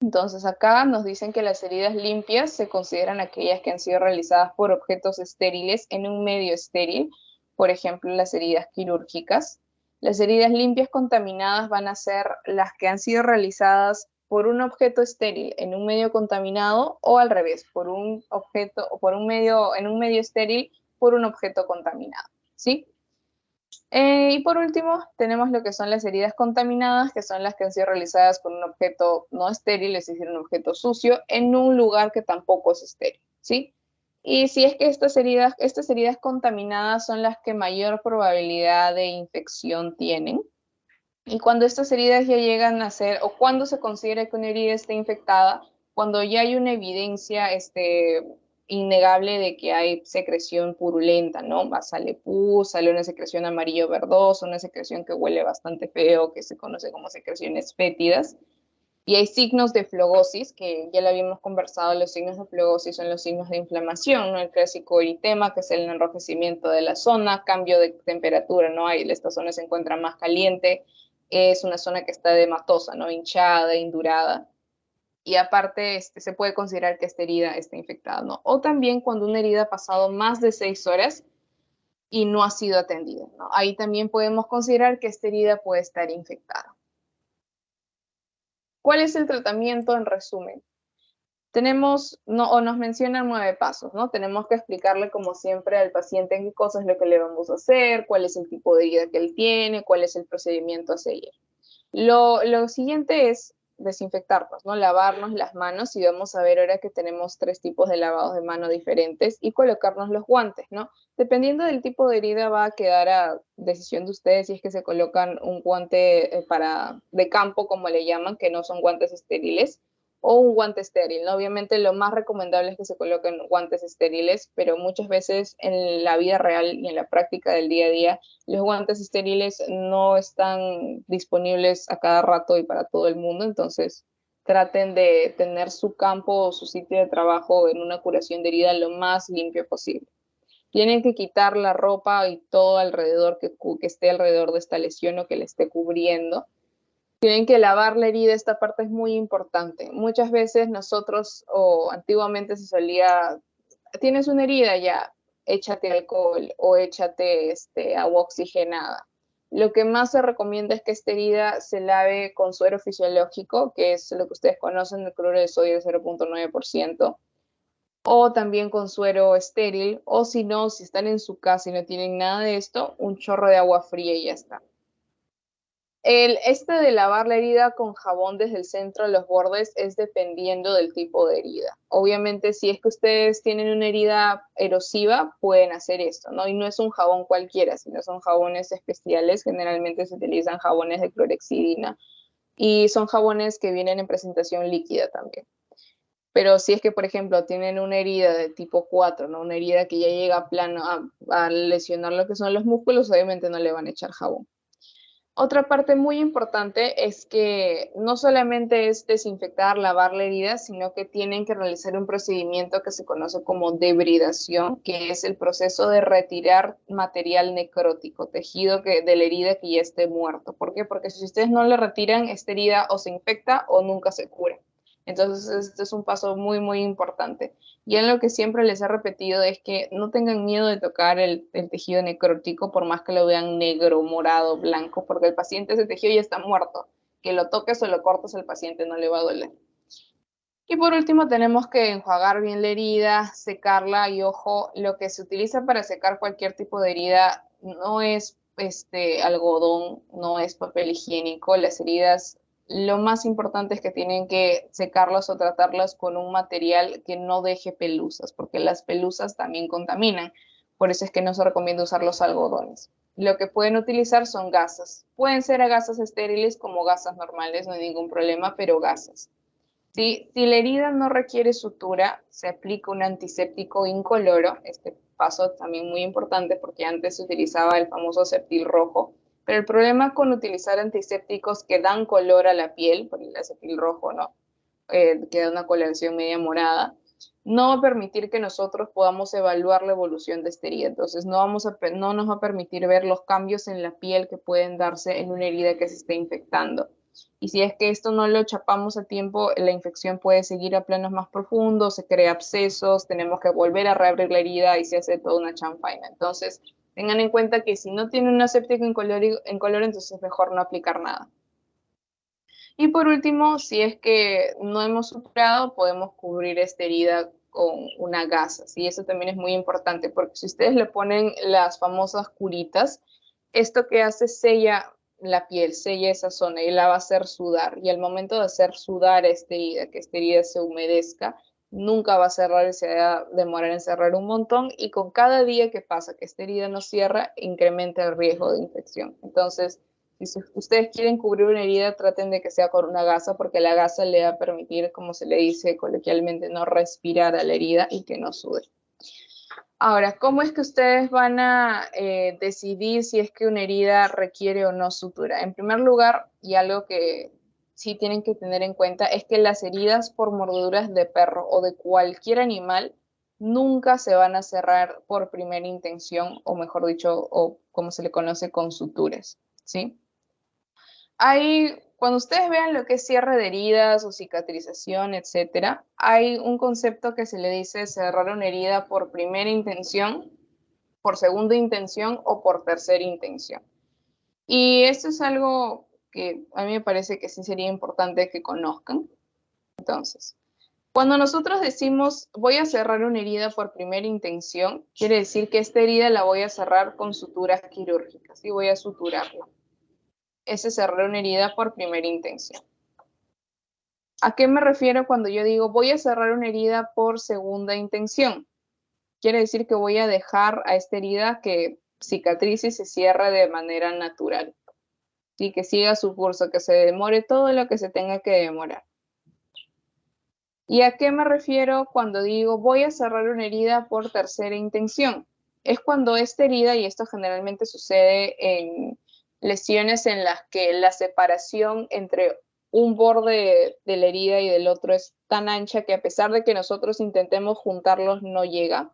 Entonces acá nos dicen que las heridas limpias se consideran aquellas que han sido realizadas por objetos estériles en un medio estéril, por ejemplo las heridas quirúrgicas. Las heridas limpias contaminadas van a ser las que han sido realizadas por un objeto estéril en un medio contaminado o al revés, por un objeto o en un medio estéril por un objeto contaminado, ¿sí? Y por último, tenemos lo que son las heridas contaminadas, que son las que han sido realizadas con un objeto no estéril, es decir, un objeto sucio, en un lugar que tampoco es estéril, ¿sí? Y si es que estas heridas contaminadas son las que mayor probabilidad de infección tienen. Y cuando estas heridas ya llegan a ser, o cuando se considera que una herida está infectada, cuando ya hay una evidencia innegable de que hay secreción purulenta, ¿no? Sale pus, sale una secreción amarillo verdosa, una secreción que huele bastante feo, que se conoce como secreciones fétidas. Y hay signos de flogosis, que ya lo habíamos conversado, los signos de flogosis son los signos de inflamación, ¿no? El clásico eritema, que es el enrojecimiento de la zona, cambio de temperatura, ¿no? Ahí esta zona se encuentra más caliente, es una zona que está edematosa, ¿no? Hinchada, indurada. Y aparte, se puede considerar que esta herida está infectada, ¿no? O también cuando una herida ha pasado más de 6 horas y no ha sido atendida, ¿no? Ahí también podemos considerar que esta herida puede estar infectada. ¿Cuál es el tratamiento en resumen? Nos mencionan 9 pasos, ¿no? Tenemos que explicarle, como siempre, al paciente qué cosa es lo que le vamos a hacer, cuál es el tipo de herida que él tiene, cuál es el procedimiento a seguir. Lo siguiente es desinfectarnos, ¿no? Lavarnos las manos, y vamos a ver ahora que tenemos 3 tipos de lavados de mano diferentes, y colocarnos los guantes, ¿no? Dependiendo del tipo de herida va a quedar a decisión de ustedes si es que se colocan un guante de campo, como le llaman, que no son guantes estériles, o un guante estéril, ¿no? Obviamente lo más recomendable es que se coloquen guantes estériles, pero muchas veces en la vida real y en la práctica del día a día, los guantes estériles no están disponibles a cada rato y para todo el mundo, entonces traten de tener su campo o su sitio de trabajo en una curación de herida lo más limpio posible. Tienen que quitar la ropa y todo alrededor que esté alrededor de esta lesión o que le esté cubriendo. Tienen que lavar la herida, esta parte es muy importante. Muchas veces nosotros, o antiguamente se solía, tienes una herida ya, échate alcohol o échate agua oxigenada. Lo que más se recomienda es que esta herida se lave con suero fisiológico, que es lo que ustedes conocen, el cloruro de sodio de 0.9%, o también con suero estéril, o si no, si están en su casa y no tienen nada de esto, un chorro de agua fría y ya está. De lavar la herida con jabón desde el centro de los bordes es dependiendo del tipo de herida. Obviamente, si es que ustedes tienen una herida erosiva, pueden hacer esto, ¿no? Y no es un jabón cualquiera, sino son jabones especiales. Generalmente se utilizan jabones de clorexidina y son jabones que vienen en presentación líquida también. Pero si es que, por ejemplo, tienen una herida de tipo 4, ¿no? Una herida que ya llega a plano a lesionar lo que son los músculos, obviamente no le van a echar jabón. Otra parte muy importante es que no solamente es desinfectar, lavar la herida, sino que tienen que realizar un procedimiento que se conoce como debridación, que es el proceso de retirar material necrótico, tejido de la herida que ya esté muerto. ¿Por qué? Porque si ustedes no le retiran, esta herida o se infecta o nunca se cura. Entonces, este es un paso muy, muy importante. Y en lo que siempre les he repetido es que no tengan miedo de tocar el tejido necrótico, por más que lo vean negro, morado, blanco, porque el paciente, ese tejido ya está muerto. Que lo toques o lo cortes, al paciente no le va a doler. Y por último, tenemos que enjuagar bien la herida, secarla, y ojo, lo que se utiliza para secar cualquier tipo de herida no es algodón, no es papel higiénico. Las heridas, lo más importante es que tienen que secarlas o tratarlas con un material que no deje pelusas, porque las pelusas también contaminan. Por eso es que no se recomienda usar los algodones. Lo que pueden utilizar son gasas. Pueden ser gasas estériles como gasas normales, no hay ningún problema, pero gasas. Si la herida no requiere sutura, se aplica un antiséptico incoloro. Este paso también muy importante porque antes se utilizaba el famoso Septil rojo, pero el problema con utilizar antisépticos que dan color a la piel, por el Septil rojo, ¿no? Que da una coloración media morada, no va a permitir que nosotros podamos evaluar la evolución de esta herida. Entonces no nos va a permitir ver los cambios en la piel que pueden darse en una herida que se esté infectando. Y si es que esto no lo chapamos a tiempo, la infección puede seguir a planos más profundos, se crea abscesos, tenemos que volver a reabrir la herida y se hace toda una chanfaina. Entonces, tengan en cuenta que si no tienen un aséptico incoloro, entonces es mejor no aplicar nada. Y por último, si es que no hemos suturado, podemos cubrir esta herida con una gasa. ¿Sí? Eso también es muy importante, porque si ustedes le ponen las famosas curitas, esto que hace sella la piel, sella esa zona y la va a hacer sudar. Y al momento de hacer sudar esta herida, que esta herida se humedezca, nunca va a cerrar y se va a demorar en cerrar un montón. Y con cada día que pasa que esta herida no cierra, incrementa el riesgo de infección. Entonces, si ustedes quieren cubrir una herida, traten de que sea con una gasa, porque la gasa le va a permitir, como se le dice coloquialmente, no respirar a la herida y que no sude. Ahora, ¿cómo es que ustedes van a decidir si es que una herida requiere o no sutura? En primer lugar, y algo que sí tienen que tener en cuenta, es que las heridas por mordeduras de perro o de cualquier animal nunca se van a cerrar por primera intención, o mejor dicho, o como se le conoce, con suturas, ¿sí? Cuando ustedes vean lo que es cierre de heridas o cicatrización, etcétera, hay un concepto que se le dice cerrar una herida por primera intención, por segunda intención o por tercera intención. Y esto es algo que a mí me parece que sí sería importante que conozcan. Entonces, cuando nosotros decimos voy a cerrar una herida por primera intención, quiere decir que esta herida la voy a cerrar con suturas quirúrgicas y voy a suturarla. Ese es cerrar una herida por primera intención. ¿A qué me refiero cuando yo digo voy a cerrar una herida por segunda intención? Quiere decir que voy a dejar a esta herida que cicatrice y se cierre de manera natural. ¿Sí? Que siga su curso, que se demore todo lo que se tenga que demorar. ¿Y a qué me refiero cuando digo voy a cerrar una herida por tercera intención? Es cuando esta herida, y esto generalmente sucede en lesiones en las que la separación entre un borde de la herida y del otro es tan ancha que a pesar de que nosotros intentemos juntarlos no llega.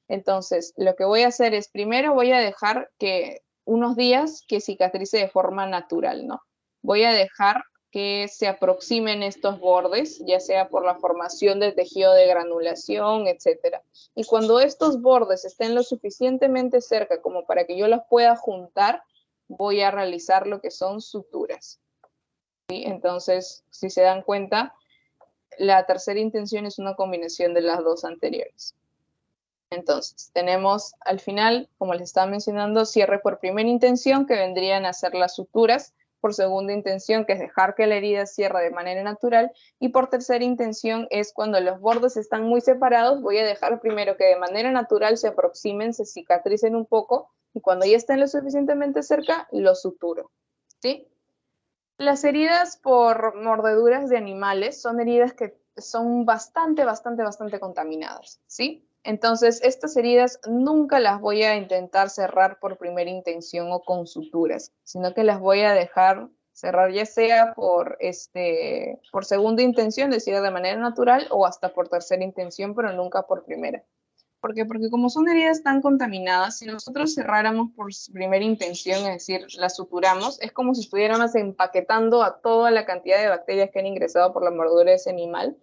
Entonces, lo que voy a hacer es primero voy a dejar que unos días que cicatrice de forma natural, ¿no? Voy a dejar que se aproximen estos bordes, ya sea por la formación de tejido de granulación, etcétera. Y cuando estos bordes estén lo suficientemente cerca como para que yo los pueda juntar, voy a realizar lo que son suturas. ¿Sí? Entonces, si se dan cuenta, la tercera intención es una combinación de las dos anteriores. Entonces, tenemos al final, como les estaba mencionando, cierre por primera intención, que vendrían a ser las suturas, por segunda intención, que es dejar que la herida cierre de manera natural, y por tercera intención es cuando los bordes están muy separados, voy a dejar primero que de manera natural se aproximen, se cicatricen un poco, y cuando ya estén lo suficientemente cerca, los suturo, ¿sí? Las heridas por mordeduras de animales son heridas que son bastante contaminadas, ¿sí? Entonces, estas heridas nunca las voy a intentar cerrar por primera intención o con suturas, sino que las voy a dejar cerrar ya sea por segunda intención, es decir, de manera natural, o hasta por tercera intención, pero nunca por primera. ¿Por qué? Porque como son heridas tan contaminadas, si nosotros cerráramos por primera intención, es decir, las suturamos, es como si estuviéramos empaquetando a toda la cantidad de bacterias que han ingresado por la mordedura de ese animal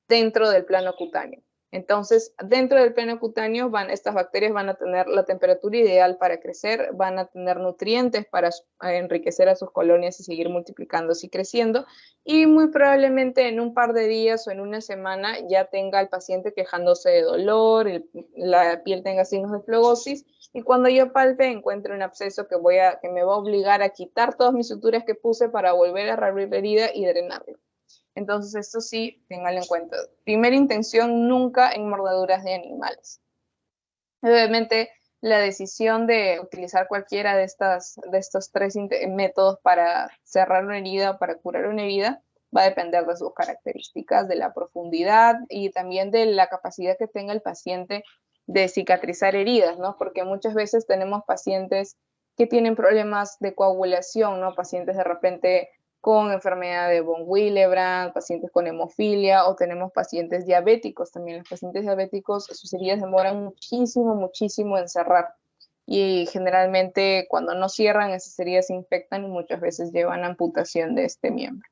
dentro del plano cutáneo. Entonces, dentro del plano cutáneo, estas bacterias van a tener la temperatura ideal para crecer, van a tener nutrientes para enriquecer a sus colonias y seguir multiplicándose y creciendo, y muy probablemente en un par de días o en una semana ya tenga el paciente quejándose de dolor, la piel tenga signos de flegosis, y cuando yo palpe encuentre un absceso que me va a obligar a quitar todas mis suturas que puse para volver a reabrir la herida y drenarlo. Entonces, esto sí, ténganlo en cuenta. Primera intención, nunca en mordeduras de animales. Obviamente, la decisión de utilizar cualquiera de estos tres métodos para cerrar una herida o para curar una herida va a depender de sus características, de la profundidad y también de la capacidad que tenga el paciente de cicatrizar heridas, ¿no? Porque muchas veces tenemos pacientes que tienen problemas de coagulación, ¿no? Pacientes de repente con enfermedad de von Willebrand, pacientes con hemofilia, o tenemos pacientes diabéticos también. Los pacientes diabéticos, sus heridas demoran muchísimo en cerrar. Y generalmente cuando no cierran, esas heridas se infectan y muchas veces llevan a amputación de este miembro.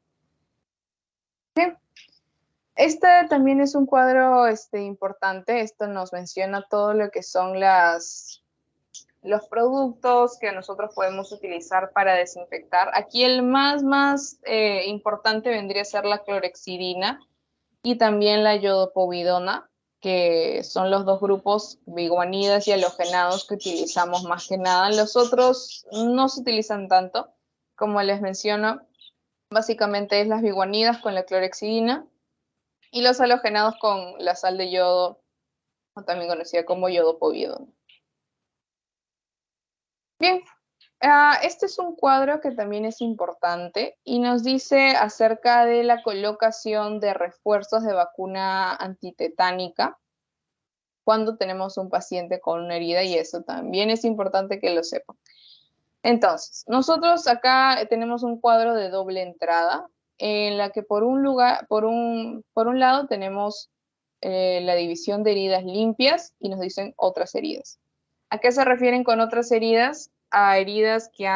Bien. Este también es un cuadro importante. Esto nos menciona todo lo que son los productos que nosotros podemos utilizar para desinfectar. Aquí el más importante vendría a ser la clorhexidina y también la iodopovidona, que son los dos grupos, biguanidas y halogenados, que utilizamos más que nada. Los otros no se utilizan tanto. Como les menciono, básicamente es las biguanidas con la clorhexidina y los halogenados con la sal de yodo, o también conocida como iodopovidona. Bien, este es un cuadro que también es importante y nos dice acerca de la colocación de refuerzos de vacuna antitetánica cuando tenemos un paciente con una herida, y eso también es importante que lo sepan. Entonces, nosotros acá tenemos un cuadro de doble entrada en la que por un lado tenemos la división de heridas limpias y nos dicen otras heridas. ¿A qué se refieren con otras heridas? A heridas que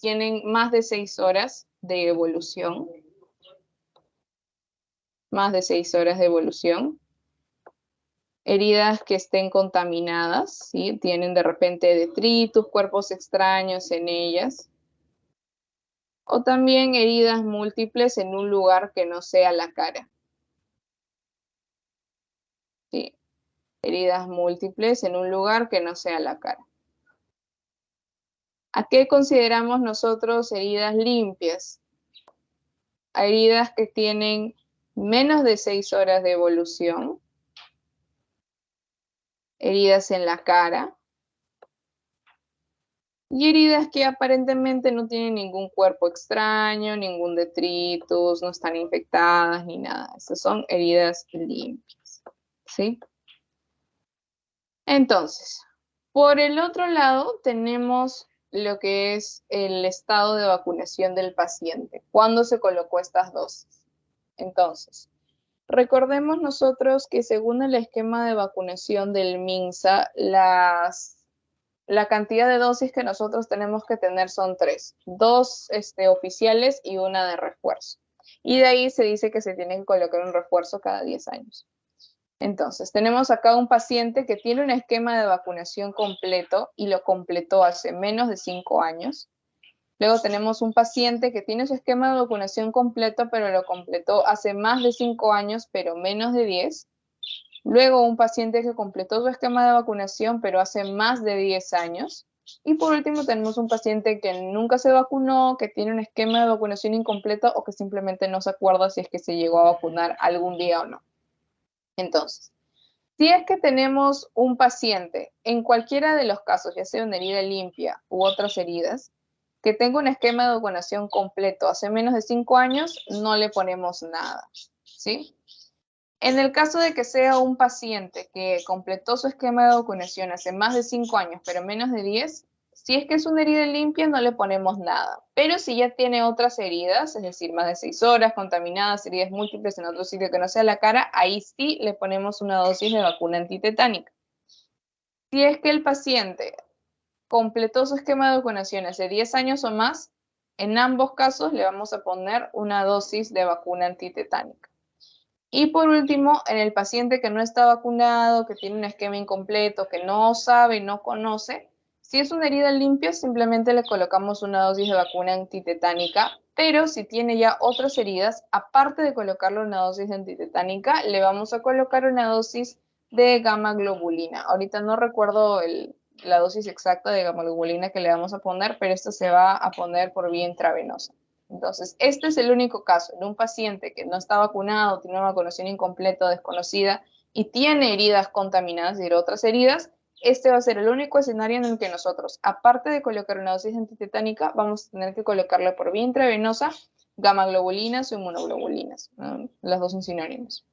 tienen más de 6 horas de evolución. Más de 6 horas de evolución. Heridas que estén contaminadas, ¿sí? Tienen de repente detritus, cuerpos extraños en ellas. O también heridas múltiples en un lugar que no sea la cara. ¿Sí? Heridas múltiples en un lugar que no sea la cara. ¿A qué consideramos nosotros heridas limpias? A heridas que tienen menos de 6 horas de evolución, heridas en la cara, y heridas que aparentemente no tienen ningún cuerpo extraño, ningún detritus, no están infectadas ni nada. Estas son heridas limpias, ¿sí? Entonces, por el otro lado tenemos lo que es el estado de vacunación del paciente. ¿Cuándo se colocó estas dosis? Entonces, recordemos nosotros que según el esquema de vacunación del MINSA, la cantidad de dosis que nosotros tenemos que tener son 3, 2 oficiales y una de refuerzo. Y de ahí se dice que se tiene que colocar un refuerzo cada 10 años. Entonces, tenemos acá un paciente que tiene un esquema de vacunación completo y lo completó hace menos de 5 años. Luego tenemos un paciente que tiene su esquema de vacunación completo, pero lo completó hace más de 5 años, pero menos de 10. Luego un paciente que completó su esquema de vacunación, pero hace más de 10 años. Y por último tenemos un paciente que nunca se vacunó, que tiene un esquema de vacunación incompleto o que simplemente no se acuerda si es que se llegó a vacunar algún día o no. Entonces, si es que tenemos un paciente, en cualquiera de los casos, ya sea una herida limpia u otras heridas, que tenga un esquema de vacunación completo hace menos de 5 años, no le ponemos nada, ¿sí? En el caso de que sea un paciente que completó su esquema de vacunación hace más de 5 años, pero menos de 10, si es que es una herida limpia, no le ponemos nada. Pero si ya tiene otras heridas, es decir, más de 6 horas, contaminadas, heridas múltiples en otro sitio que no sea la cara, ahí sí le ponemos una dosis de vacuna antitetánica. Si es que el paciente completó su esquema de vacunación hace 10 años o más, en ambos casos le vamos a poner una dosis de vacuna antitetánica. Y por último, en el paciente que no está vacunado, que tiene un esquema incompleto, que no sabe y no conoce, si es una herida limpia, simplemente le colocamos una dosis de vacuna antitetánica, pero si tiene ya otras heridas, aparte de colocarle una dosis antitetánica, le vamos a colocar una dosis de gamma globulina. Ahorita no recuerdo la dosis exacta de gamma globulina que le vamos a poner, pero esto se va a poner por vía intravenosa. Entonces, este es el único caso en un paciente que no está vacunado, tiene una vacunación incompleta o desconocida y tiene heridas contaminadas, es decir, otras heridas. Este va a ser el único escenario en el que nosotros, aparte de colocar una dosis antitetánica, vamos a tener que colocarle por vía intravenosa gamma globulinas o inmunoglobulinas, ¿no? Las dos son sinónimos.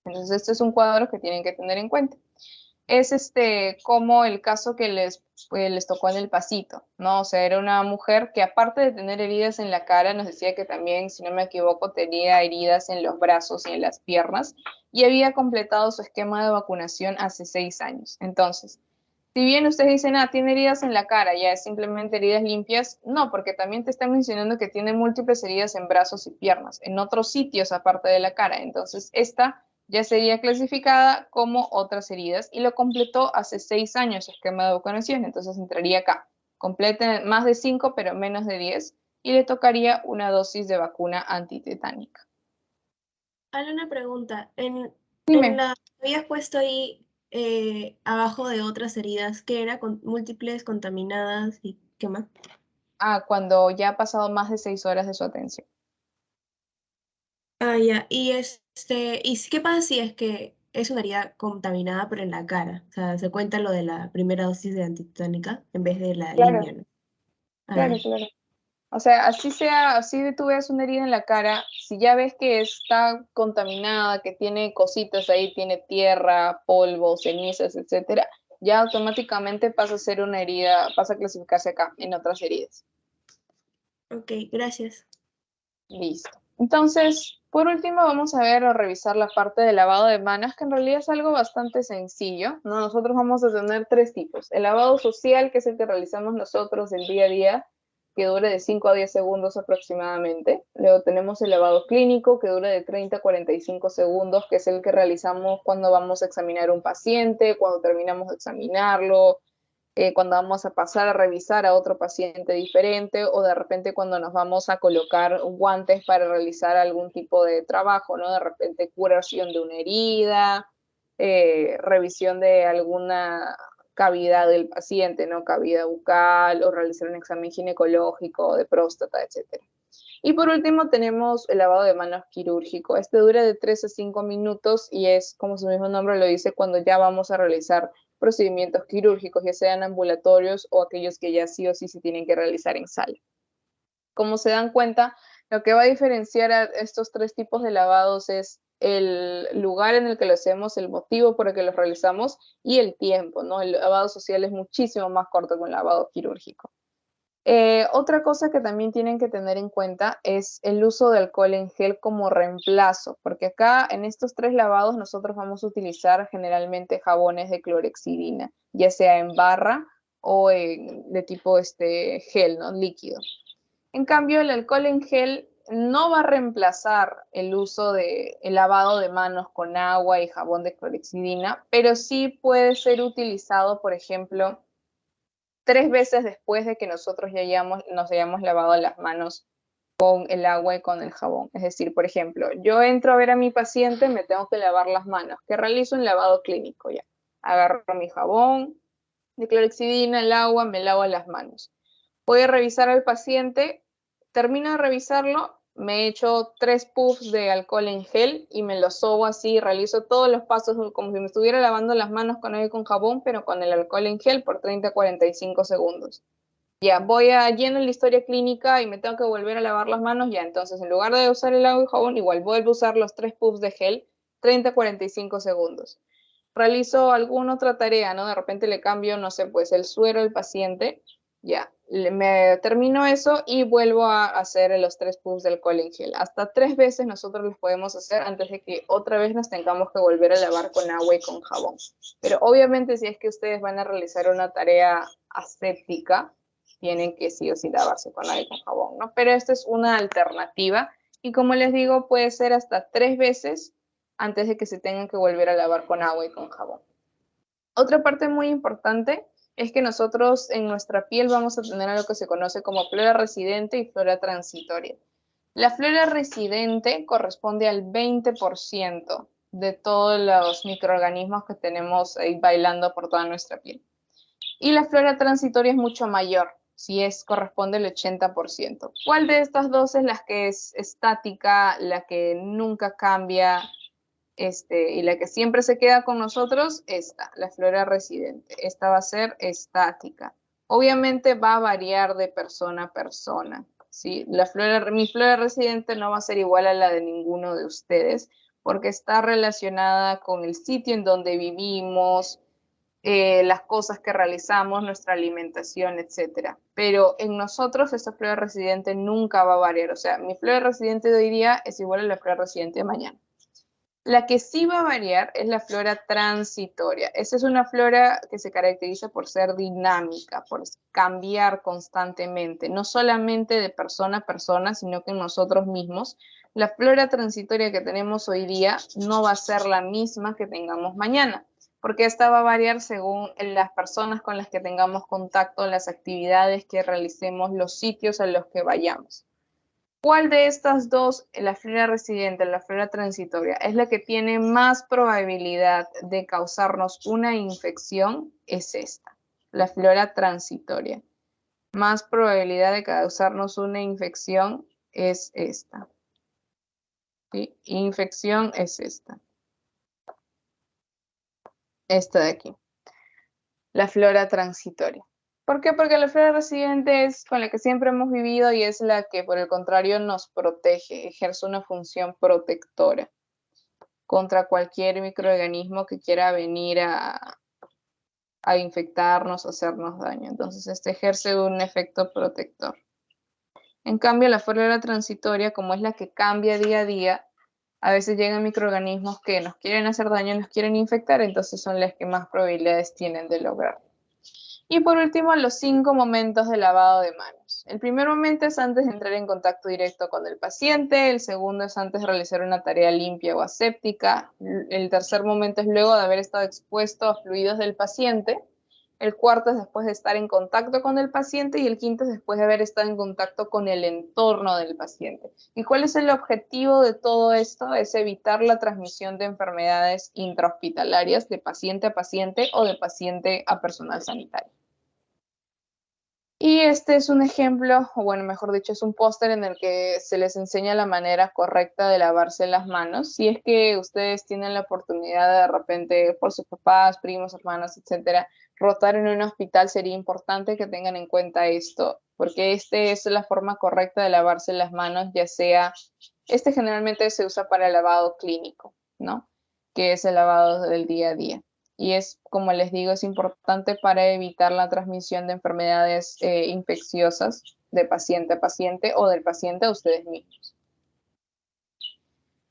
Entonces, este es un cuadro que tienen que tener en cuenta. Es como el caso que les tocó en el pasito, ¿no? O sea, era una mujer que aparte de tener heridas en la cara, nos decía que también, si no me equivoco, tenía heridas en los brazos y en las piernas y había completado su esquema de vacunación hace 6 años. Entonces, si bien ustedes dicen, tiene heridas en la cara, ya es simplemente heridas limpias, no, porque también te están mencionando que tiene múltiples heridas en brazos y piernas, en otros sitios aparte de la cara. Entonces, esta ya sería clasificada como otras heridas y lo completó hace 6 años el esquema de vacunación, entonces entraría acá. Complete más de 5, pero menos de 10, y le tocaría una dosis de vacuna antitetánica. Hazle una pregunta. Dime. Habías puesto ahí abajo de otras heridas, ¿qué era? Con múltiples, contaminadas y qué más. Cuando ya ha pasado más de 6 horas de su atención. Ya. ¿Y qué pasa si es que es una herida contaminada pero en la cara? O sea, se cuenta lo de la primera dosis de antitetánica en vez de la Claro, limpia, ¿no? claro, claro. O sea, así tú veas una herida en la cara, si ya ves que está contaminada, que tiene cositas ahí, tiene tierra, polvo, cenizas, etcétera, ya automáticamente pasa a ser una herida, pasa a clasificarse acá, en otras heridas. Ok, gracias. Listo. Entonces, por último, vamos a ver o revisar la parte de lavado de manos, que en realidad es algo bastante sencillo, ¿no? Nosotros vamos a tener 3 tipos. El lavado social, que es el que realizamos nosotros el día a día, que dura de 5 a 10 segundos aproximadamente. Luego tenemos el lavado clínico, que dura de 30 a 45 segundos, que es el que realizamos cuando vamos a examinar a un paciente, cuando terminamos de examinarlo, cuando vamos a pasar a revisar a otro paciente diferente o de repente cuando nos vamos a colocar guantes para realizar algún tipo de trabajo, ¿no? De repente curación de una herida, revisión de alguna cavidad del paciente, ¿no? Cavidad bucal o realizar un examen ginecológico de próstata, etc. Y por último tenemos el lavado de manos quirúrgico. Este dura de 3 a 5 minutos y es, como su mismo nombre lo dice, cuando ya vamos a realizar procedimientos quirúrgicos, ya sean ambulatorios o aquellos que ya sí o sí se tienen que realizar en sala. Como se dan cuenta, lo que va a diferenciar a estos tres tipos de lavados es el lugar en el que lo hacemos, el motivo por el que lo realizamos y el tiempo, ¿no? El lavado social es muchísimo más corto que un lavado quirúrgico. Otra cosa que también tienen que tener en cuenta es el uso de alcohol en gel como reemplazo, porque acá en estos tres lavados nosotros vamos a utilizar generalmente jabones de clorexidina, ya sea en barra o de tipo gel, ¿no? Líquido. En cambio, el alcohol en gel no va a reemplazar el uso del lavado de manos con agua y jabón de clorexidina, pero sí puede ser utilizado, por ejemplo, 3 veces después de que nosotros ya nos hayamos lavado las manos con el agua y con el jabón. Es decir, por ejemplo, yo entro a ver a mi paciente, me tengo que lavar las manos, que realizo un lavado clínico ya. Agarro mi jabón de clorexidina, el agua, me lavo las manos. Voy a revisar al paciente, termino de revisarlo, me echo 3 puffs de alcohol en gel y me lo sobo así, realizo todos los pasos como si me estuviera lavando las manos con agua y con jabón, pero con el alcohol en gel por 30 a 45 segundos. Ya, voy a lleno la historia clínica y me tengo que volver a lavar las manos, ya, entonces en lugar de usar el agua y jabón, igual vuelvo a usar los 3 puffs de gel, 30 a 45 segundos. Realizo alguna otra tarea, ¿no? De repente le cambio, no sé, pues el suero al paciente, ya, me termino eso y vuelvo a hacer los 3 puffs de alcohol en gel. Hasta 3 veces nosotros los podemos hacer antes de que otra vez nos tengamos que volver a lavar con agua y con jabón. Pero obviamente si es que ustedes van a realizar una tarea aséptica, tienen que sí o sí lavarse con agua y con jabón, ¿no? Pero esta es una alternativa y como les digo, puede ser hasta 3 veces antes de que se tengan que volver a lavar con agua y con jabón. Otra parte muy importante es que nosotros en nuestra piel vamos a tener algo que se conoce como flora residente y flora transitoria. La flora residente corresponde al 20% de todos los microorganismos que tenemos ahí bailando por toda nuestra piel. Y la flora transitoria es mucho mayor, corresponde al 80%. ¿Cuál de estas dos es la que es estática, la que nunca cambia, y la que siempre se queda con nosotros? Esta, la flora residente. Esta va a ser estática. Obviamente va a variar de persona a persona, ¿sí? Mi flora residente no va a ser igual a la de ninguno de ustedes, porque está relacionada con el sitio en donde vivimos, las cosas que realizamos, nuestra alimentación, etcétera. Pero en nosotros esta flora residente nunca va a variar. O sea, mi flora residente de hoy día es igual a la flora residente de mañana. La que sí va a variar es la flora transitoria. Esa es una flora que se caracteriza por ser dinámica, por cambiar constantemente, no solamente de persona a persona, sino que nosotros mismos. La flora transitoria que tenemos hoy día no va a ser la misma que tengamos mañana, porque esta va a variar según las personas con las que tengamos contacto, las actividades que realicemos, los sitios a los que vayamos. ¿Cuál de estas dos, la flora residente, la flora transitoria, es la que tiene más probabilidad de causarnos una infección? Es esta, la flora transitoria. Más probabilidad de causarnos una infección es esta. ¿Sí? Infección es esta. Esta de aquí. La flora transitoria. ¿Por qué? Porque la flora residente es con la que siempre hemos vivido y es la que, por el contrario, nos protege, ejerce una función protectora contra cualquier microorganismo que quiera venir a infectarnos o hacernos daño. Entonces, este ejerce un efecto protector. En cambio, la flora transitoria, como es la que cambia día a día, a veces llegan microorganismos que nos quieren hacer daño, nos quieren infectar, entonces son las que más probabilidades tienen de lograr. Y por último, los 5 momentos de lavado de manos. El primer momento es antes de entrar en contacto directo con el paciente, el segundo es antes de realizar una tarea limpia o aséptica, el tercer momento es luego de haber estado expuesto a fluidos del paciente, el cuarto es después de estar en contacto con el paciente y el quinto es después de haber estado en contacto con el entorno del paciente. ¿Y cuál es el objetivo de todo esto? Es evitar la transmisión de enfermedades intrahospitalarias de paciente a paciente o de paciente a personal sanitario. Y este es un ejemplo, o bueno, mejor dicho, es un póster en el que se les enseña la manera correcta de lavarse las manos. Si es que ustedes tienen la oportunidad de repente, por sus papás, primos, hermanos, etcétera, rotar en un hospital, sería importante que tengan en cuenta esto, porque este es la forma correcta de lavarse las manos, ya sea, este generalmente se usa para el lavado clínico, ¿no? Que es el lavado del día a día. Y es, como les digo, es importante para evitar la transmisión de enfermedades infecciosas de paciente a paciente o del paciente a ustedes mismos.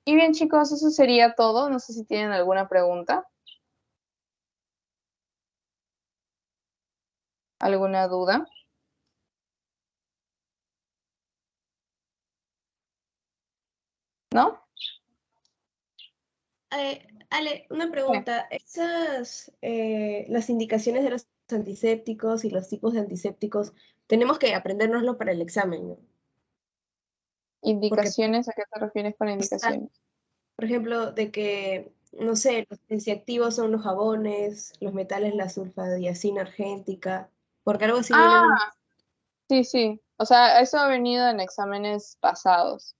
Y bien, chicos, eso sería todo. No sé si tienen alguna pregunta. ¿Alguna duda? ¿No? Ale, una pregunta. Las indicaciones de los antisépticos y los tipos de antisépticos, tenemos que aprendérnoslo para el examen, ¿no? Porque, ¿Indicaciones? ¿A qué te refieres con indicaciones? por ejemplo, de que, no sé, los antiactivos son los jabones, los metales, la sulfadiazina argéntica, porque algo así viene en un... Ah, sí, sí. O sea, eso ha venido en exámenes pasados.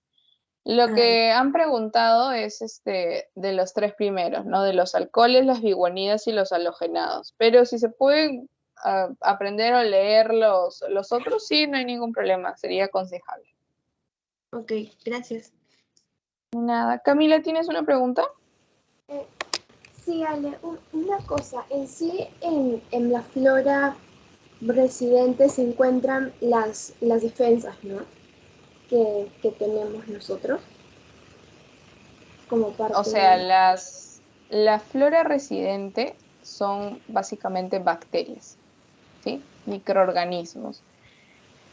Lo Ay, que han preguntado es de los tres primeros, ¿no? De los alcoholes, las biguanidas y los halogenados. Pero si se pueden aprender o leer los otros, sí, no hay ningún problema, sería aconsejable. ok, gracias. Nada. Camila, ¿tienes una pregunta? Sí, Ale, una cosa, en sí en la flora residente se encuentran las defensas, ¿no? Que tenemos nosotros como O parte sea, de... la flora residente son básicamente bacterias, ¿sí? Microorganismos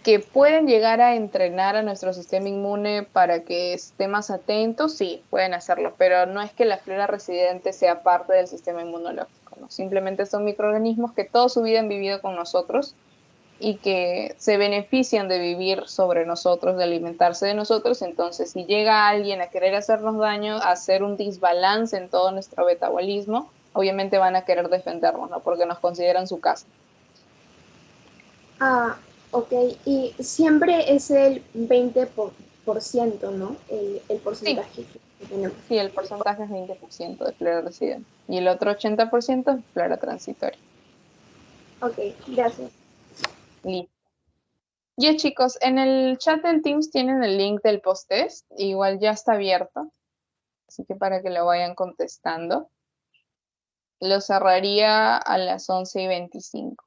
que pueden llegar a entrenar a nuestro sistema inmune para que esté más atento, sí, pueden hacerlo, pero no es que la flora residente sea parte del sistema inmunológico, ¿no? Simplemente son microorganismos que toda su vida han vivido con nosotros y que se benefician de vivir sobre nosotros, de alimentarse de nosotros. Entonces, si llega alguien a querer hacernos daño, a hacer un desbalance en todo nuestro metabolismo, obviamente van a querer defendernos, ¿no? Porque nos consideran su casa. Ah, ok, y siempre es el 20%, ¿no? El Sí, porcentaje que tenemos. sí, el porcentaje es 20% de flora residente y el otro 80% es flora transitoria. Ok, gracias. Listo. Ya chicos, en el chat del Teams tienen el link del post-test, igual ya está abierto, así que para que lo vayan contestando. Lo cerraría a las 11:25.